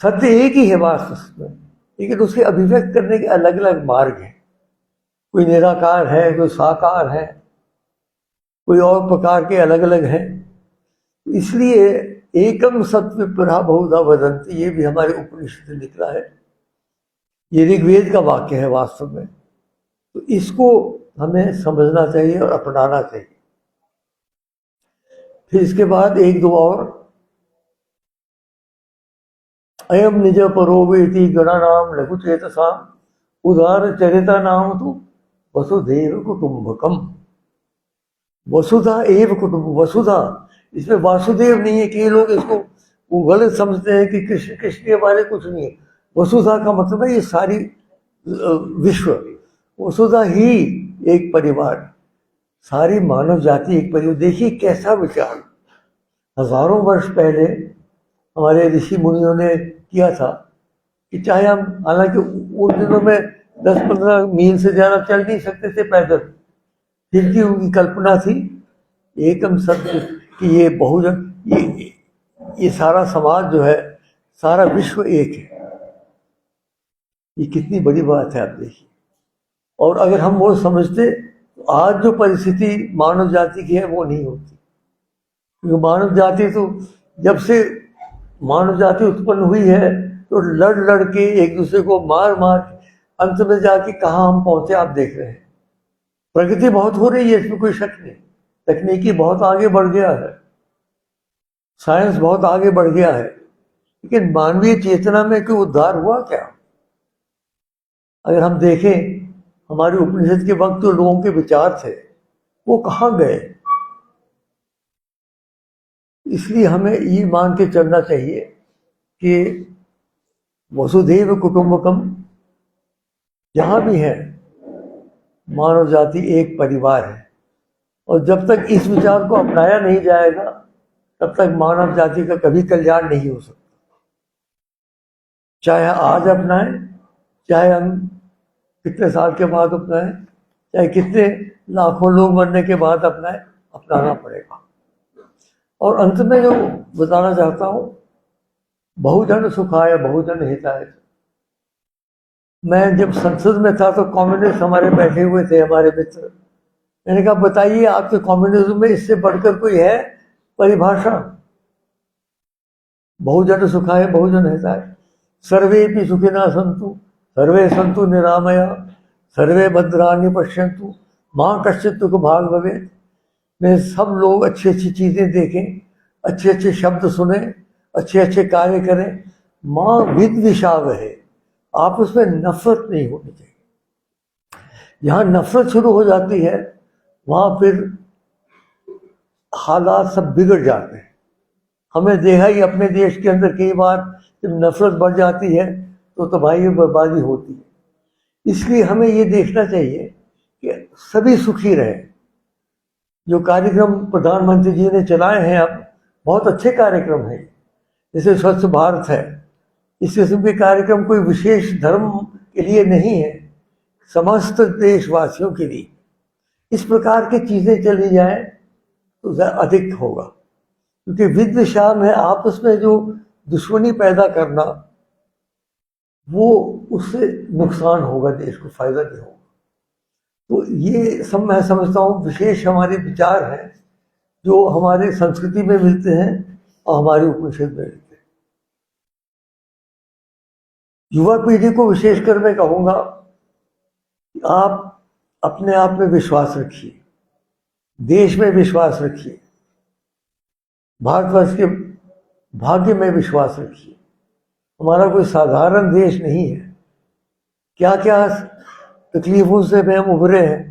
सत्य एक ही है वास्तव में, लेकिन उसे अभिव्यक्त करने के अलग अलग मार्ग हैं। कोई निराकार है, कोई साकार है, कोई और प्रकार के अलग अलग हैं। इसलिए एकम सत्य प्रहा बहुधा वदन्ति, ये भी हमारे उपनिषद से निकला है, ये ऋग्वेद का वाक्य है वास्तव में। तो इसको हमें समझना चाहिए और अपनाना चाहिए। फिर इसके बाद 1-2 और, अयम निज परोवेति गणानाम लघुचेतसाम उदार चरिता नाम तो वसुधैव कुटुंबकम। वसुधा एव कुटुंब, वसुधा, इसमें वासुदेव नहीं है कि ये लोग इसको वो गलत समझते हैं कि कृष्ण कृष्ण के बारे में कुछ नहीं है। वसुधा का मतलब है ये सारी विश्व, वसुधा ही एक परिवार, सारी मानव जाति एक परिवार। देखिए कैसा विचार हजारों वर्ष पहले हमारे ऋषि मुनियों ने किया था कि चाहे हम, हालांकि उन दिनों में 10-15 मील से ज़्यादा चल नहीं सकते थे पैदल, फिर भी उनकी कल्पना थी एकम सत्य कि ये बहुजन, ये सारा समाज जो है, सारा विश्व एक है। ये कितनी बड़ी बात है आप देखिए। और अगर हम वो समझते तो आज जो परिस्थिति मानव जाति की है वो नहीं होती, क्योंकि मानव जाति तो जब से मानव जाति उत्पन्न हुई है तो लड़ लड़ के एक दूसरे को मार मार अंत में जाके कहाँ हम पहुंचे आप देख रहे हैं। प्रगति बहुत हो रही है, इसमें कोई शक नहीं, तकनीकी बहुत आगे बढ़ गया है, साइंस बहुत आगे बढ़ गया है, लेकिन मानवीय चेतना में कोई उद्धार हुआ क्या? अगर हम देखें हमारे उपनिषद के वक्त जो लोगों के विचार थे वो कहाँ गए? इसलिए हमें ये मान के चलना चाहिए कि वसुधैव कुटुंबकम, जहाँ भी है मानव जाति एक परिवार है। और जब तक इस विचार को अपनाया नहीं जाएगा तब तक मानव जाति का कभी कल्याण नहीं हो सकता। चाहे आज अपनाएं, चाहे हम कितने साल के बाद अपनाएं, चाहे कितने लाखों लोग मरने के बाद अपनाएं, अपनाना पड़ेगा। और अंत में जो बताना चाहता हूँ, बहुजन सुखाय बहुजन हिताय। मैं जब संसद में था तो कम्युनिस्ट हमारे बैठे हुए थे, हमारे मित्र। मैंने कहा बताइए आपके कम्युनिज्म में इससे बढ़कर कोई है परिभाषा? बहुजन सुखाय बहुजन हिताय, सर्वे भी सुखिना सन्तु सर्वे सन्तु निरामया सर्वे भद्राणि पश्यन्तु माँ कश्चित् दुःख भाग भवेत्। में सब लोग अच्छी अच्छी चीज़ें देखें, अच्छे अच्छे शब्द सुने, अच्छे अच्छे कार्य करें, माँ विद्विषाव है, आपस में नफरत नहीं होनी चाहिए। जहाँ नफरत शुरू हो जाती है वहाँ फिर हालात सब बिगड़ जाते हैं। हमें देखा ही अपने देश के अंदर कई बार जब नफरत बढ़ जाती है तो तबाही बर्बादी होती है। इसलिए हमें ये देखना चाहिए कि सभी सुखी रहें। जो कार्यक्रम प्रधानमंत्री जी ने चलाए हैं अब बहुत अच्छे कार्यक्रम हैं, जैसे स्वच्छ भारत है, इस किस्म के कार्यक्रम कोई विशेष धर्म के लिए नहीं है, समस्त देशवासियों के लिए। इस प्रकार की चीज़ें चली जाएं तो अधिक होगा, क्योंकि विद्वेषा में आपस में जो दुश्मनी पैदा करना वो उससे नुकसान होगा, देश को फायदा नहीं होगा। तो ये सब मैं समझता हूँ विशेष हमारे विचार हैं जो हमारे संस्कृति में मिलते हैं और हमारे उपनिषद में मिलते हैं। युवा पीढ़ी को विशेषकर मैं कहूँगा कि आप अपने आप में विश्वास रखिए, देश में विश्वास रखिए, भारतवर्ष के भाग्य में विश्वास रखिए। हमारा कोई साधारण देश नहीं है, क्या क्या तकलीफों से हम उभरे हैं।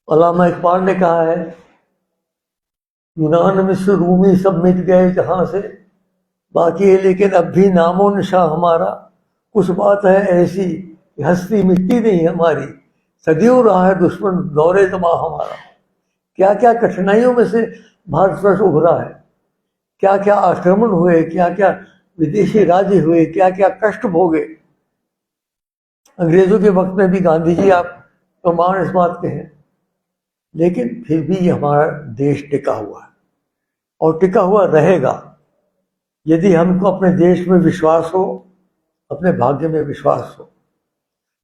अल्लामा इकबाल ने कहा है, यूनान मिस्र रूमी सब मिट गए जहाँ से, बाकी है लेकिन अब भी नामो निशा हमारा। कुछ बात है ऐसी कि हस्ती मिट्टी नहीं हमारी, सदियों रहा है दुश्मन दौरे दमा हमारा। क्या क्या कठिनाइयों में से भारतवर्ष उभरा है, क्या क्या आक्रमण हुए, क्या क्या विदेशी राज्य हुए, क्या क्या कष्ट भोगे। अंग्रेजों के वक्त में भी गांधी जी आप प्रमाण इस बात के हैं, लेकिन फिर भी ये हमारा देश टिका हुआ है और टिका हुआ रहेगा यदि हमको अपने देश में विश्वास हो, अपने भाग्य में विश्वास हो।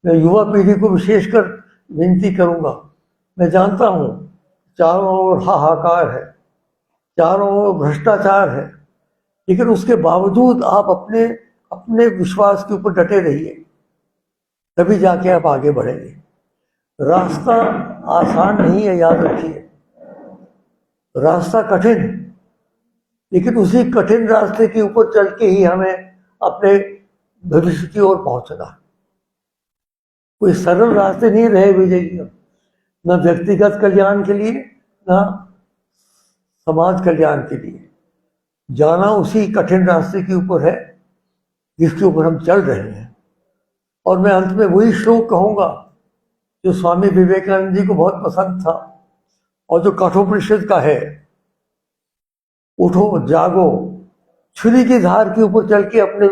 मैं युवा पीढ़ी को विशेषकर विनती करूंगा, मैं जानता हूँ चारों ओर हाहाकार है, चारों ओर भ्रष्टाचार है, लेकिन उसके बावजूद आप अपने विश्वास के ऊपर डटे रहिए, तभी जाके आप आगे बढ़ेंगे। रास्ता आसान नहीं है, याद रखिए, रास्ता कठिन है, लेकिन उसी कठिन रास्ते के ऊपर चल के ही हमें अपने भविष्य की ओर पहुंचना है। कोई सरल रास्ते नहीं रहे विजय जी, न व्यक्तिगत कल्याण के लिए, अपना समाज कल्याण के लिए। जाना उसी कठिन रास्ते के ऊपर है जिसके ऊपर हम चल रहे हैं। और मैं अंत में वही श्लोक कहूँगा जो स्वामी विवेकानंद जी को बहुत पसंद था और जो कठोपनिषद का है, उठो जागो, छुरी की धार के ऊपर चल के अपने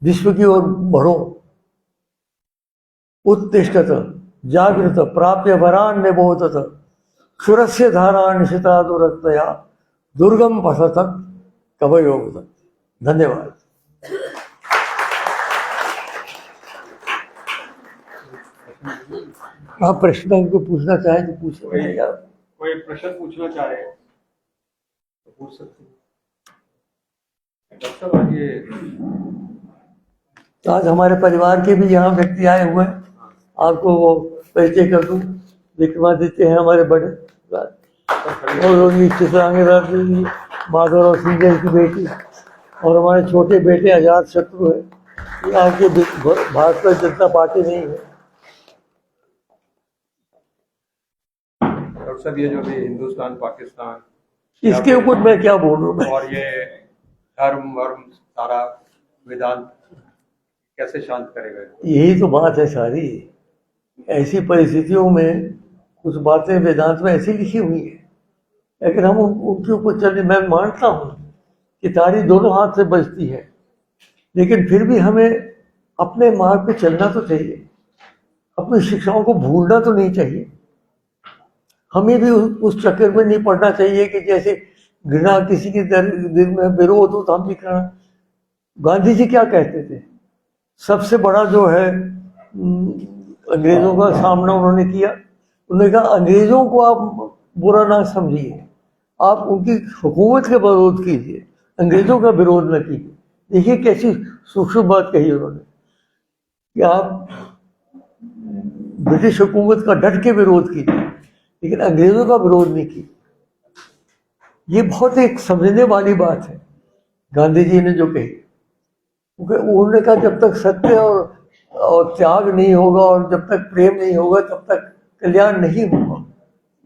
विश्व की ओर बढ़ो। उत्तिष्ठत जागृत प्राप्य वरान निबोधत क्षुरस्य धारा निशिता दुरतया दुर्गम पसत कवयोगत। धन्यवाद। आप प्रश्न को पूछना चाहें तो पूछें। कोई प्रश्न पूछना चाहे तो पूछ सकते हैं। डॉक्टर साहब, ये आज हमारे परिवार के भी यहाँ व्यक्ति आए हुए हैं, आपको वो परिचय कर दूँ। विक्रमादित्य हैं हमारे बड़े, और चित्रांगी माधवराव सिंह की बेटी, और हमारे छोटे बेटे आजाद शत्रु है। ये आपके भारतीय जनता पार्टी नहीं है। डॉक्टर साहब, ये जो भी हिंदुस्तान पाकिस्तान, इसके ऊपर मैं क्या बोलूँ मैं? और ये धर्म वर्म सारा वेदांत कैसे शांत करेगा? यही तो बात है सारी। ऐसी परिस्थितियों में कुछ बातें वेदांत में ऐसी लिखी हुई है, लेकिन हम उनके ऊपर चलने, मैं मानता हूँ कि तारी दोनों हाथ से बजती है, लेकिन फिर भी हमें अपने मार्ग पे चलना तो चाहिए। अपनी शिक्षाओं को भूलना तो नहीं चाहिए। हमें भी उस चक्कर में नहीं पड़ना चाहिए कि जैसे घृणा किसी के दिल में विरोध हो तो हम भी करना। गांधी जी क्या कहते थे? सबसे बड़ा जो है अंग्रेजों का सामना उन्होंने किया। उन्होंने कहा अंग्रेजों को आप बुरा ना समझिए, आप उनकी हुकूमत का विरोध कीजिए, अंग्रेजों का विरोध न कीजिए। देखिए कैसी सूक्ष्म बात कही उन्होंने कि आप ब्रिटिश हुकूमत का डट के विरोध कीजिए, लेकिन अंग्रेजों का विरोध नहीं कीजिए। ये बहुत एक समझने वाली बात है गांधी जी ने जो कही। क्योंकि उन्होंने कहा जब तक सत्य और त्याग नहीं होगा और जब तक प्रेम नहीं होगा तब तक कल्याण नहीं होगा।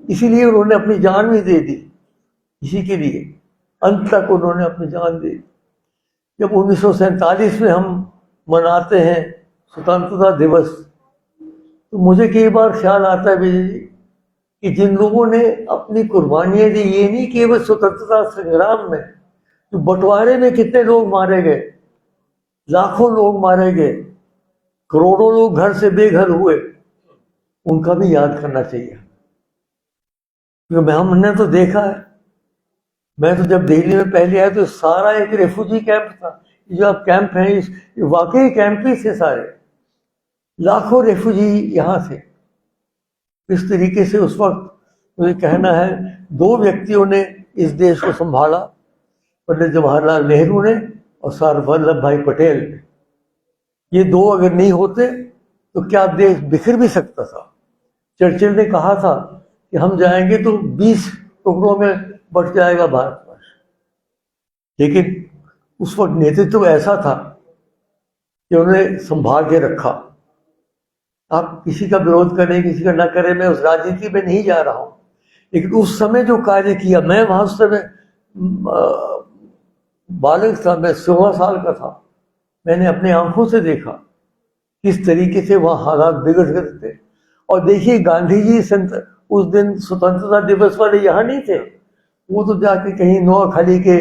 इसीलिए उन्होंने अपनी जान भी दे दी इसी के लिए। अंत तक उन्होंने अपनी जान दे दी। जब 1947 में हम मनाते हैं स्वतंत्रता दिवस, तो मुझे कई बार ख्याल आता है विजय जी कि जिन लोगों ने अपनी कुर्बानियां दी, ये नहीं केवल स्वतंत्रता संग्राम में, तो बंटवारे में कितने लोग मारे गए, लाखों लोग मारे गए, करोड़ों लोग घर से बेघर हुए, उनका भी याद करना चाहिए। क्योंकि हमने तो देखा है, मैं तो जब दिल्ली में पहले आया तो सारा एक रेफ्यूजी कैंप था। जो अब कैंप है ये वाकई कैंप ही थे सारे, लाखों रेफ्यूजी यहाँ थे। इस तरीके से उस वक्त मुझे कहना है 2 व्यक्तियों ने इस देश को संभाला, पंडित जवाहरलाल नेहरू ने और सरदार वल्लभ भाई पटेल ने। ये 2 अगर नहीं होते तो क्या देश बिखर भी सकता था। चर्चिल ने कहा था कि हम जाएंगे तो 20 टुकड़ों में बट जाएगा भारतवर्ष, लेकिन उस वक्त नेतृत्व ऐसा था कि उन्होंने संभाल के रखा। आप किसी का विरोध करें किसी का ना करें, मैं उस राजनीति में नहीं जा रहा हूं, लेकिन उस समय जो कार्य किया, मैं वहां उस समय बालक था, मैं 16 साल का था। मैंने अपने आंखों से देखा किस तरीके से वहां हालात बिगड़ गए थे। और देखिए गांधी जी उस दिन स्वतंत्रता दिवस वाले यहाँ नहीं थे, वो तो जाके कहीं नोआखाली के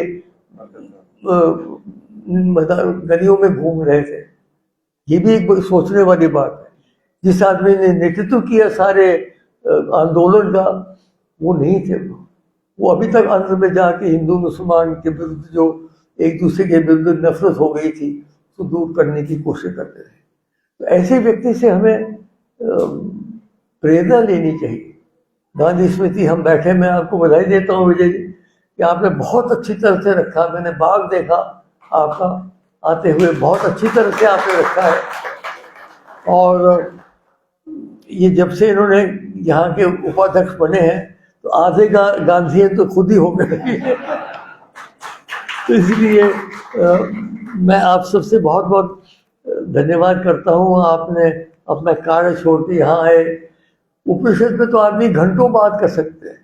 गलियों में घूम रहे थे। ये भी एक सोचने वाली बात है। जिस आदमी ने नेतृत्व किया सारे आंदोलन का, वो नहीं थे। वो अभी तक अंत में जाके हिंदू मुसलमान के विरुद्ध जो एक दूसरे के विरुद्ध नफरत हो गई थी उसको दूर करने की कोशिश करते थे। तो ऐसे व्यक्ति से हमें प्रेरणा लेनी चाहिए। गांधी स्मृति हम बैठे, मैं आपको बधाई देता हूँ विजय जी कि आपने बहुत अच्छी तरह से रखा। मैंने बाग देखा आपका आते हुए, बहुत अच्छी तरह से आपने रखा है। और ये जब से इन्होंने यहाँ के उपाध्यक्ष बने हैं तो आधे गांधीयन तो खुद ही हो गए। तो इसलिए मैं आप सबसे बहुत बहुत धन्यवाद करता हूँ। आपने अपना कार्य छोड़ के यहाँ आए उपनिषद में तो आदमी घंटों बात कर सकते हैं,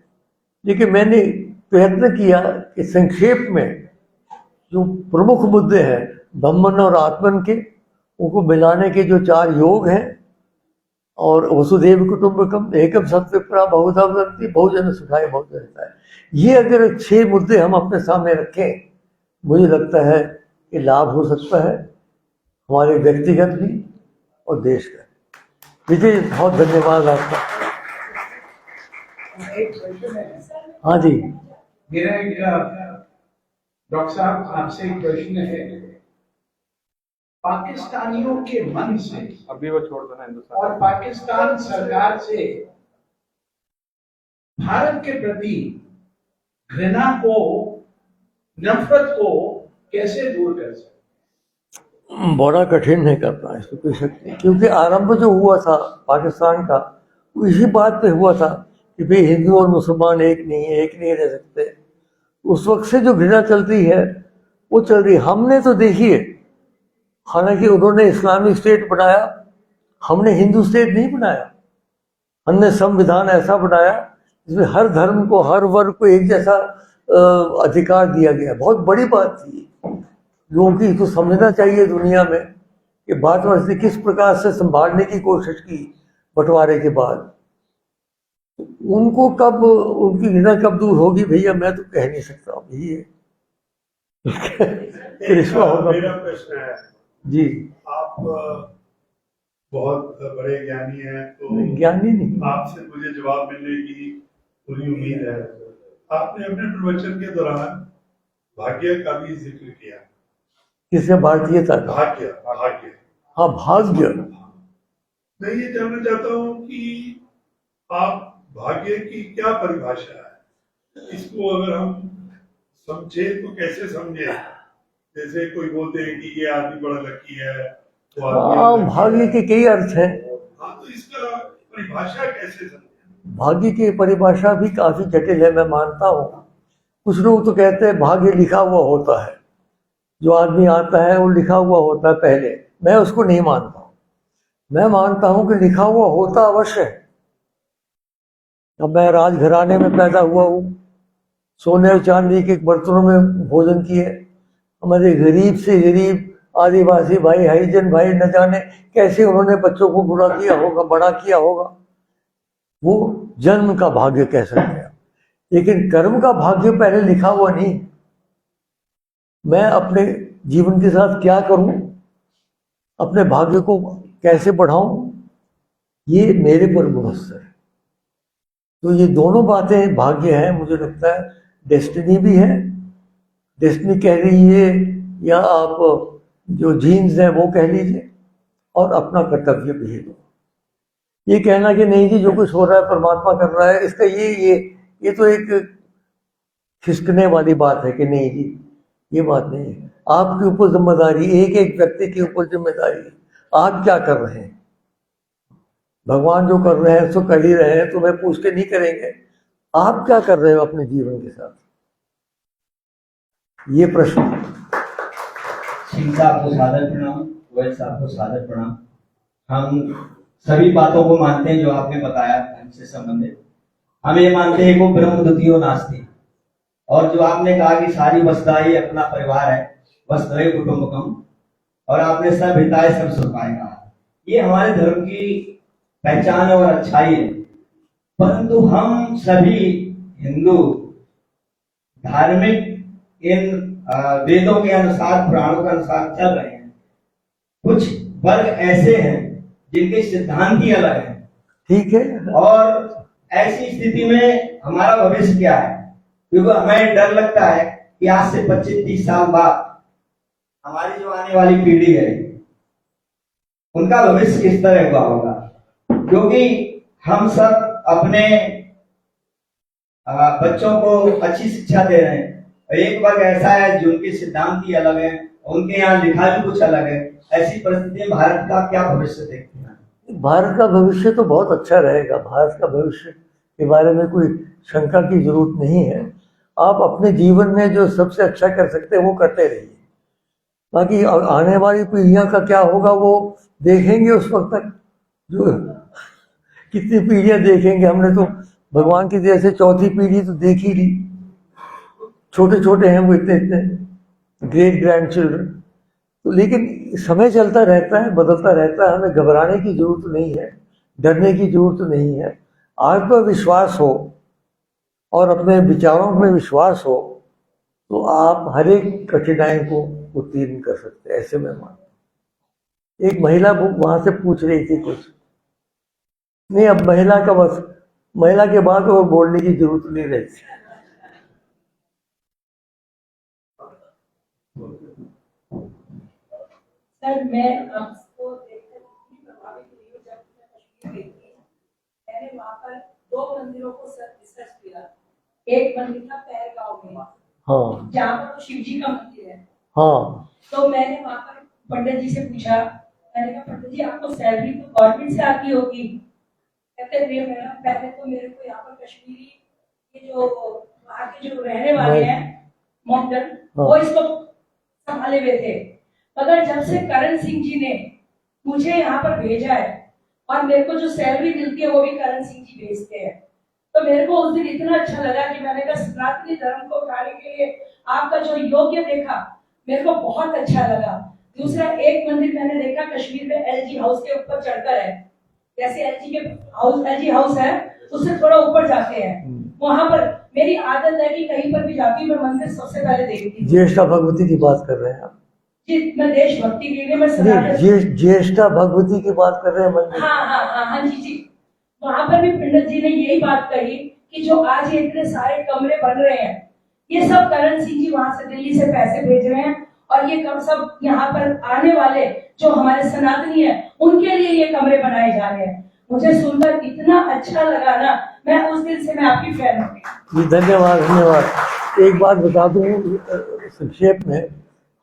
लेकिन मैंने प्रयत्न किया कि संक्षेप में जो प्रमुख मुद्दे हैं ब्रह्मन और आत्मन के, उनको मिलाने के जो 4 योग हैं, और वसुदेव कुटुंबकम एकम सत्विप्रा बहुधा वदन्ति बहुजन सुखाय बहुत रहता है, ये अगर 6 मुद्दे हम अपने सामने रखें, मुझे लगता है कि लाभ हो सकता है हमारे व्यक्तिगत भी और देश का। विजय, बहुत धन्यवाद आपका। एक क्वेश्चन है। हाँ जी। मेरा एक डॉक्टर साहब आपसे एक प्रश्न है। पाकिस्तानियों के मन से अभी वो छोड़ दो ना हिंदुस्तान, और पाकिस्तान सरकार से भारत के प्रति घृणा को, नफरत को कैसे दूर कर सकते? बड़ा कठिन है करना, इसमें कोई शक नहीं, क्योंकि आरंभ जो हुआ था पाकिस्तान का, वो इसी बात पे हुआ था कि भाई हिंदू और मुसलमान एक नहीं रह सकते। उस वक्त से जो घृणा चलती है वो चल रही। हमने तो देखिए, हालांकि उन्होंने इस्लामिक स्टेट बनाया, हमने हिंदू स्टेट नहीं बनाया। हमने संविधान ऐसा बनाया जिसमें हर धर्म को, हर वर्ग को एक जैसा अधिकार दिया गया। बहुत बड़ी बात थी, लोगों की तो समझना चाहिए दुनिया में कि भारतवर्ष ने किस प्रकार से संभालने की कोशिश की बंटवारे के बाद। उनको कब, उनकी घृणा कब दूर होगी भैया, मैं तो कह नहीं सकता अभी ये कृष्णा होगा। मेरा प्रश्न है जी। आप बहुत बड़े ज्ञानी हैं, तो ज्ञानी नहीं, आपसे मुझे जवाब मिलने की पूरी उम्मीद है। आपने अपने प्रवचन के दौरान भाग्य का भी जिक्र किया। किसने भारतीयता का? भाग्य, भाग्य। हाँ, भाग्य। मैं ये जानना चाहता हूँ कि आप भाग्य की क्या परिभाषा है, इसको अगर हम समझे तो कैसे समझे? जैसे कोई बोलते हैं कि ये आदमी बड़ा लकी है, वो हाँ, आदमी भाग्य के कई अर्थ हैं। हाँ, तो इसका परिभाषा कैसे समझे? भाग्य की परिभाषा भी काफी जटिल है, मैं मानता हूँ। कुछ लोग तो कहते हैं भाग्य लिखा हुआ होता है, जो आदमी आता है वो लिखा हुआ होता है पहले। मैं उसको नहीं मानता हूँ। मैं मानता हूँ कि लिखा हुआ होता अवश्य है। अब मैं राजघराने में पैदा हुआ हूँ, सोने और चांदी के बर्तनों में भोजन किए। हमारे गरीब से गरीब आदिवासी भाई, हरिजन भाई, न जाने कैसे उन्होंने बच्चों को बुरा किया होगा, बड़ा किया होगा। वो जन्म का भाग्य कह सकते हैं, लेकिन कर्म का भाग्य पहले लिखा हुआ नहीं। मैं अपने जीवन के साथ क्या करूं, अपने भाग्य को कैसे बढ़ाऊं, ये मेरे पर मुनस्सर है। तो ये दोनों बातें भाग्य है, मुझे लगता है डेस्टिनी भी है। डेस्टिनी कह रही है, या आप जो जीन्स है वो कह लीजिए, और अपना कर्तव्य भी है। ये कहना कि नहीं जी जो कुछ हो रहा है परमात्मा कर रहा है, इसका ये तो एक खिसकने वाली बात है कि नहीं जी, ये बात नहीं है। आपके ऊपर जिम्मेदारी, एक एक व्यक्ति के ऊपर जिम्मेदारी है। आप क्या कर रहे हैं? भगवान जो कर रहे हैं सो कर ही रहे हैं, तो मैं पूछ के नहीं करेंगे। आप क्या कर रहे हो अपने जीवन के साथ, ये प्रश्न। सिंह साहब को सादर प्रणाम, वैद साहब को सादर प्रणाम। हम सभी बातों को मानते हैं जो आपने बताया हमसे संबंधित। हम ये मानते हैं कि ब्रह्म द्वितीयो नास्ति, और जो आपने कहा कि सारी वसुधा ही अपना परिवार है, वसुधैव कुटुंबकम, और आपने सब हिताय सब सुखाय कहा, ये हमारे धर्म की पहचान और अच्छाई है। परंतु हम सभी हिंदू धार्मिक इन वेदों के अनुसार, पुराणों के अनुसार चल रहे हैं। कुछ वर्ग ऐसे हैं जिनके सिद्धांत ही अलग हैं। ठीक है, और ऐसी स्थिति में हमारा भविष्य क्या है? क्योंकि हमें डर लगता है कि आज से 25-30 साल बाद हमारी जो आने वाली पीढ़ी है उनका भविष्य किस तरह हुआ होगा। क्योंकि हम सब अपने बच्चों को अच्छी शिक्षा दे रहे हैं, एक वर्ग ऐसा है जिनके सिद्धांत ही अलग है, उनके यहाँ लिखा भी कुछ अलग है। ऐसी परिस्थिति में भारत का क्या भविष्य देखते हैं? भारत का भविष्य तो बहुत अच्छा रहेगा। भारत का भविष्य के बारे में कोई शंका की जरूरत नहीं है। आप अपने जीवन में जो सबसे अच्छा कर सकते हैं वो करते रहिए। बाकी आने वाली पीढ़ियां का क्या होगा वो देखेंगे उस वक्त तक। जो कितनी पीढ़ियां देखेंगे, हमने तो भगवान की दया से चौथी पीढ़ी तो देख ही ली। छोटे छोटे हैं वो, इतने इतने ग्रेट ग्रैंड चिल्ड्रन। तो लेकिन समय चलता रहता है, बदलता रहता है, हमें घबराने की जरूरत नहीं है, डरने की जरूरत नहीं है। आत्मविश्वास हो और अपने विचारों में विश्वास हो तो आप हर एक कठिनाई को उत्तीर्ण कर सकते हैं, ऐसे में मानता। एक महिला वहां से पूछ रही थी कुछ, नहीं अब महिला का बस, महिला के बाद और बोलने की जरूरत नहीं रहती। सर मैं आपको देखकर इतनी प्रभावित हुई हूँ, जब मैं कश्मीर गई थी मैंने वहाँ पर 2 मंदिरों को रिसर्च किया। एक मंदिर था पहलगांव में, हाँ जहाँ पर तो शिव जी का मंदिर है। हाँ तो मैंने वहाँ पर पंडित जी से पूछा, मैंने कहा पंडित जी आपको सैलरी तो गवर्नमेंट से आती होगी? कहते नहीं मैडम, पहले तो मेरे को यहाँ पर कश्मीरी ये जो वहाँ के जो रहने वाले हैं मॉडर्न, वो इसको संभाले हुए थे। मगर जब से करण सिंह जी ने मुझे यहाँ पर भेजा है और मेरे को जो सैलरी मिलती है वो भी करण सिंह जी भेजते हैं, तो मेरे को उस दिन इतना अच्छा लगा कि मैंने कहा सनातनी धर्म को उठाने के लिए आपका जो योग्य देखा मेरे को बहुत अच्छा लगा। दूसरा, एक मंदिर मैंने देखा कश्मीर में एलजी हाउस के ऊपर चढ़कर है, जैसे एलजी हाउस है उससे थोड़ा ऊपर जाते हैं, वहां पर मेरी आदत है कि कहीं पर भी जाती हूँ मैं मंदिर सबसे पहले देखती हूँ। ज्येष्ठा भगवती की बात कर रहे हैं आप? जी मैं देशभक्ति के लिए मैं नहीं, सनातन ज्येष्ठा भगवती की बात कर रहे हैं मंदिर। हाँ जी। वहां पर भी पंडित जी ने यही बात कही कि जो आज ये इतने सारे कमरे बन रहे हैं ये सब करण सिंह जी वहां से दिल्ली से पैसे भेज रहे हैं और ये कम सब यहाँ पर आने वाले जो हमारे सनातनी है उनके लिए ये कमरे बनाए जा रहे हैं। मुझे सुनकर इतना अच्छा लगा ना, मैं उस दिन से मैं आपकी फैन हूँ। जी धन्यवाद धन्यवाद। एक बात बता दूं संक्षेप में,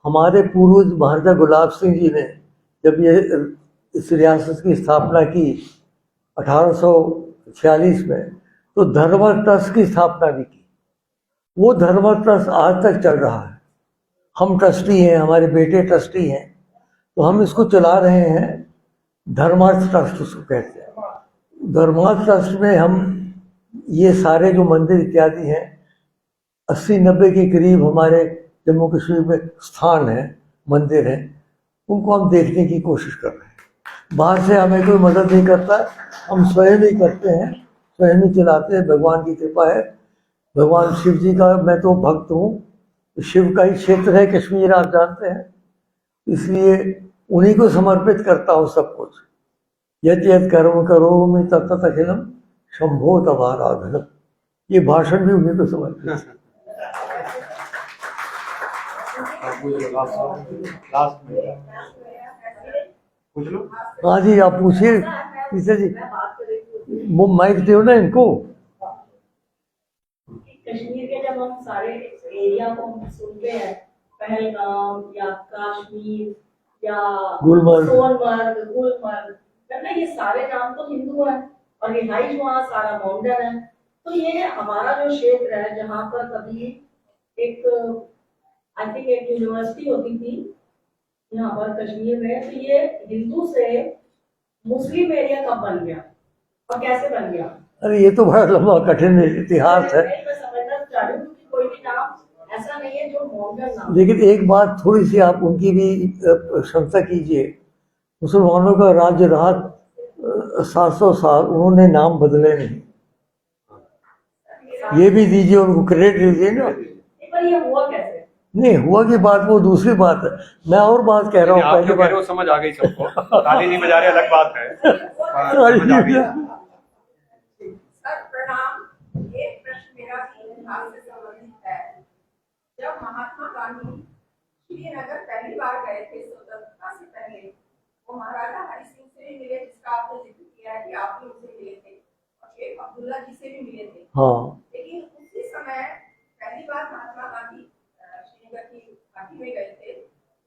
हमारे पूर्वज महाराजा गुलाब सिंह जी ने जब ये इस रियासत की स्थापना की 1846 में, तो धर्म ट्रस्ट की स्थापना भी की। वो धर्म ट्रस्ट आज तक चल रहा है। हम ट्रस्टी हैं, हमारे बेटे ट्रस्टी हैं, तो हम इसको चला रहे हैं। धर्मार्थ ट्रस्ट उसको कहते हैं। धर्मार्थ ट्रस्ट में हम ये सारे जो मंदिर इत्यादि हैं 80-90 के करीब हमारे जम्मू कश्मीर में स्थान है, मंदिर हैं, उनको हम देखने की कोशिश कर रहे हैं। बाहर से हमें कोई मदद नहीं करता, हम स्वयं ही करते हैं, स्वयं ही चलाते हैं। भगवान की कृपा है। भगवान शिव जी का मैं तो भक्त हूँ, शिव का ही क्षेत्र है कश्मीर, आप जानते हैं, इसलिए उन्हीं को समर्पित करता हूँ सब कुछ। यद यद कर्म करोमि तत्तत् अखिलम शंभो तवाराधनम, ये भाषण भी उन्हीं को समर्पित है। पूछ लो। हाँ जी आप पूछिए पीछे जी, वो माइक दो ना इनको। कश्मीर के जब हम सारे एरिया को हम सुनते हैं, पहलगाम या कश्मीर या गुलमर्ग, सोनमर्ग, गुलमर्ग, मतलब ये सारे नाम तो हिंदू हैं और रिहाइश वहाँ सारा माउंटेन है। तो ये हमारा जो क्षेत्र है जहाँ पर कभी एक आई थिंक एक यूनिवर्सिटी होती थी यहाँ पर कश्मीर में, तो ये हिंदू से मुस्लिम एरिया कब बन गया और कैसे बन गया? अरे ये तो बड़ा लंबा कठिन इतिहास है। मैं समझना चाह रही हूँ कि कोई भी नाम ऐसा नहीं है जो माउंटेन नाम। लेकिन एक बात थोड़ी सी आप उनकी भी प्रशंसा कीजिए। मुसलमानों का राज्य रहा 700 साल, उन्होंने नाम बदले नहीं। ये भी दीजिए उनको, क्रेडिट दीजिए ना। पर ये हुआ कैसे? नहीं हुआ की बात वो दूसरी बात है, मैं और बात कह रहा हूँ। आप पहली जो कह रहे हो बात समझ आ गई सबको, ताली नहीं बजा रहे अलग बात है। समझ आ गई। सर प्रणाम। एक प्रश्न मेरा इतिहास से संबंधित है। जब महात्मा गांधी श्रीनगर पहली बार गए थे स्वतंत्रता से पहले, वो महाराजा हरि सिंह से भी मिले, जिसका आपने जिक्र किया है कि आप भी उनसे मिले थे, और शेख अब्दुल्ला जी से भी मिले थे। हाँ, लेकिन उसी समय पहली बार महात्मा गांधी श्रीनगर की घाटी में गए थे,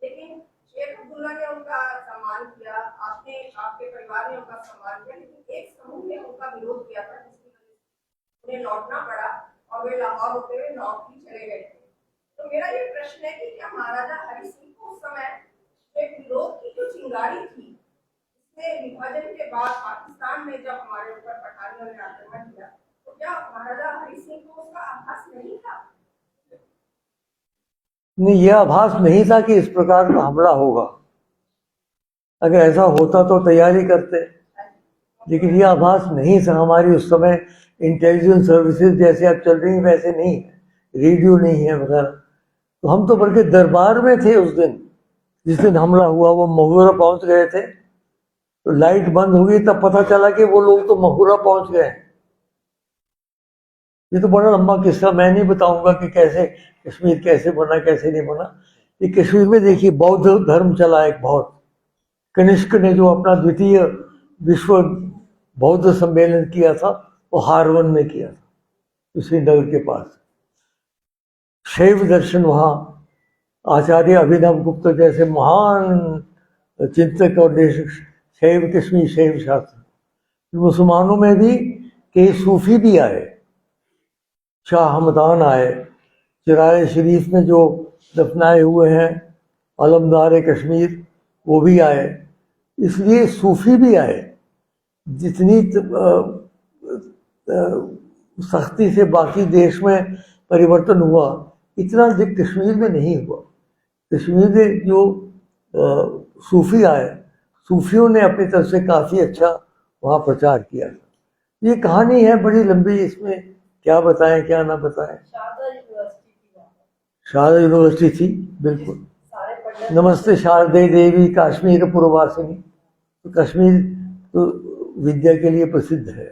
लेकिन शेख अब्दुल्ला ने उनका सम्मान किया, आपने आपके परिवार ने उनका सम्मान किया, लेकिन एक समूह ने उनका विरोध किया था, जिसकी वजह से उन्हें लौटना पड़ा और वे लाहौर होते हुए नॉर्थ भी चले गए थे। तो मेरा ये प्रश्न है कि क्या महाराजा हरि सिंह को उस समय एक विरोध की जो चिंगारी थी, अपने विभाजन के बाद पाकिस्तान में जब हमारे ऊपर पठानियों ने आक्रमण किया तो क्या महाराजा हरि सिंह को उसका आभास नहीं था? नहीं, यह आभास नहीं था कि इस प्रकार का हमला होगा। अगर ऐसा होता तो तैयारी करते, लेकिन यह आभास नहीं था। हमारी उस समय इंटेलिजेंस सर्विसेज जैसे अब चल रही वैसे नहीं है, रेडियो नहीं है वगैरह। तो हम तो बल्कि दरबार में थे उस दिन, जिस दिन हमला हुआ। वो महुरा पहुंच गए थे, तो लाइट बंद हो गई, तब पता चला कि वो लोग तो महुरा पहुंच गए। ये तो बड़ा लंबा किस्सा, मैं नहीं बताऊंगा कि कैसे कश्मीर कैसे बना कैसे नहीं बना। ये कश्मीर में देखिए बौद्ध धर्म चला एक बहुत। कनिष्क ने जो अपना द्वितीय विश्व बौद्ध सम्मेलन किया था वो हारवन में किया था, श्रीनगर के पास। शैव दर्शन वहाँ आचार्य अभिनव गुप्त जैसे महान चिंतक और देशक, शैव कश्मीर शैव शास्त्र। मुसलमानों में भी कई सूफी भी आए, शाह हमदान आए, चिराए शरीफ में जो दफनाए हुए हैं अलमदार कश्मीर वो भी आए। इसलिए सूफी भी आए। जितनी सख्ती से बाकी देश में परिवर्तन हुआ, इतना कश्मीर में नहीं हुआ। कश्मीर में जो सूफी आए, सूफियों ने अपनी तरफ से काफ़ी अच्छा वहाँ प्रचार किया था। ये कहानी है बड़ी लंबी, इसमें क्या बताएं क्या ना बताएं। शारदा यूनिवर्सिटी थी, बिल्कुल। नमस्ते शारदे देवी काश्मीर पुरवासिनी। तो कश्मीर तो विद्या के लिए प्रसिद्ध है।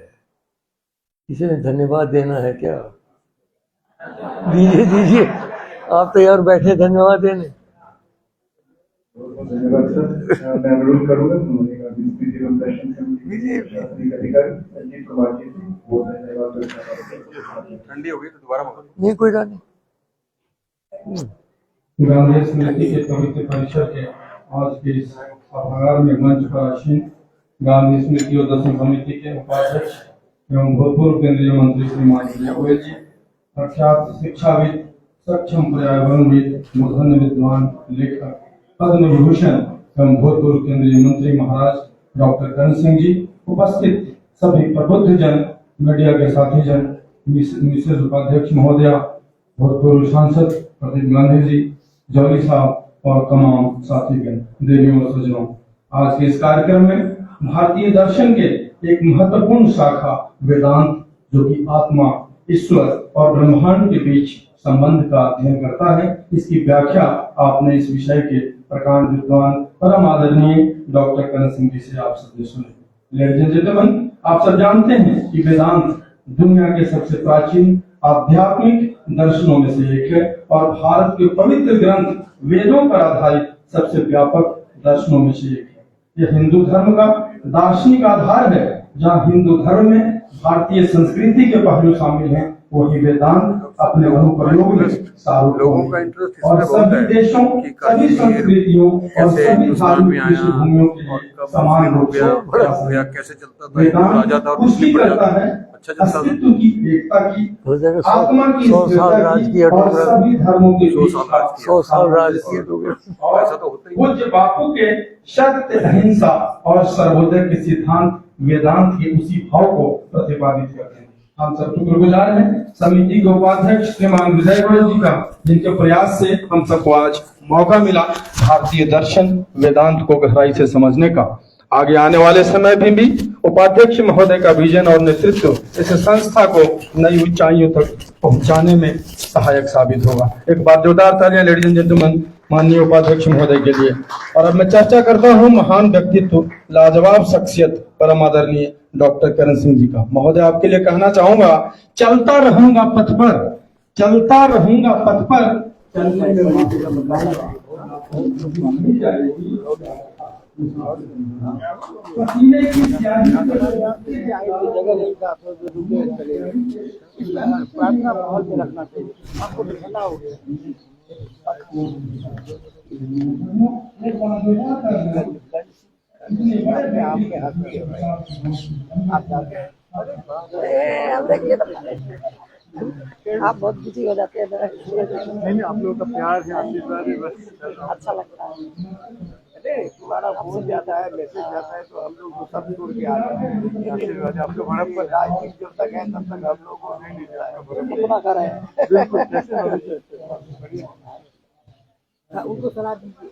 किसी ने धन्यवाद देना है क्या? दीजिए दीजिए, आप तो यार बैठे धन्यवाद देने। धन्यवाद सर। मैं अनुरोध करूंगा विस्तृत एवं प्रश्न समिति के शासनिक अधिकारी संजीव कुमार जी से बहुत धन्यवाद। ठंडी हो गई तो दोबारा मंगा नहीं कोई बात नहीं। गांधी स्मृति के पवित्र परिसर के आज के इस सभागार में मंच पर आसीन गांधी स्मृति और दर्शन समिति के उपाध्यक्ष एवं भूतपूर्व केंद्रीय मंत्री श्रीमान गोयल जी, प्रख्यात शिक्षाविद, सक्षम पर्यावरणविद, मूर्धन्य विद्वान, लेखक, पद्म विभूषण एवं भूतपूर्व केंद्रीय मंत्री महाराज डॉक्टर करण सिंह जी, उपस्थित सभी प्रबुद्ध जन, मीडिया के साथी जन, मिसेज उपाध्यक्ष महोदया, भूतपूर्व सांसद प्रदीप गांधी जी, जौहरी साहब और तमाम साथीगण, देवियों और सज्जनों, आज के इस कार्यक्रम में भारतीय दर्शन के एक महत्वपूर्ण शाखा वेदांत, जो कि आत्मा, ईश्वर और ब्रह्मांड के बीच संबंध का अध्ययन करता है, इसकी व्याख्या आपने इस विषय के प्रकांड विद्वान परम आदरणीय डॉक्टर करण सिंह जी से आप सबने सुनी। लेडीज एंड जेंटलमैन, आप सब जानते हैं कि वेदांत दुनिया के सबसे प्राचीन आध्यात्मिक दर्शनों में से एक है और भारत के पवित्र ग्रंथ वेदों पर आधारित सबसे व्यापक दर्शनों में से एक है। यह हिंदू धर्म का दार्शनिक आधार है। जहाँ हिंदू धर्म में भारतीय संस्कृति के पहलू शामिल हैं, वही वेदांत अपने अनुप्रयोग में सार्वभौम और सभी देशों, सभी संस्कृतियों और सभी धार्मिक पृष्ठभूमियों के लिए समान रूप से कैसे चलता था, राजा था और पुष्टि करता है अस्तित्व की एकता की, आत्मा की स्थिरता और सभी धर्मों के बीच 100 साल राज किए पूज्य बापू के सत्य, अहिंसा और सर्वोदय के सिद्धांत वेदांत के उसी भाव को प्रतिपादित करते हैं। हम सब शुक्रगुजार हैं समिति के उपाध्यक्ष श्रीमान विजय गोयल जी का, जिनके प्रयास से हम सबको आज मौका मिला भारतीय दर्शन वेदांत को गहराई से समझने का। आगे आने वाले समय में भी उपाध्यक्ष महोदय का विजन और नेतृत्व इस संस्था को नई ऊंचाइयों तक पहुंचाने में सहायक साबित होगा। एक बार जोरदार तालियां लेडीज एंड जेंटलमैन माननीय उपाध्यक्ष महोदय के लिए। और अब मैं चर्चा करता हूं महान व्यक्तित्व, लाजवाब शख्सियत, परम आदरणीय डॉक्टर करण सिंह जी का। महोदय, आपके लिए कहना चाहूंगा, चलता रहूंगा पथ पर, चलता रहूंगा पथ पर, चलने में पसीने की स्याही प्रार्थना माहौल में रखना चाहिए, आपको ठंडा हो गया। आपके हाथ में आप बहुत बिजी हो जाते हैं। नहीं, आप लोगों का प्यार है, आशीर्वाद है, बस अच्छा लगता है। हमारा फोन जाता है, मैसेज जाता है, तो हम लोग वो सब छोड़ के आ जाते हैं। आशीर्वाद आपके बड़प्पन राजनीति जब तक है तब तक हम लोग को नहीं मिल रहा है। कितना करें? बिल्कुल, कैसे भविष्य? हाँ, उनको सलाह दीजिए।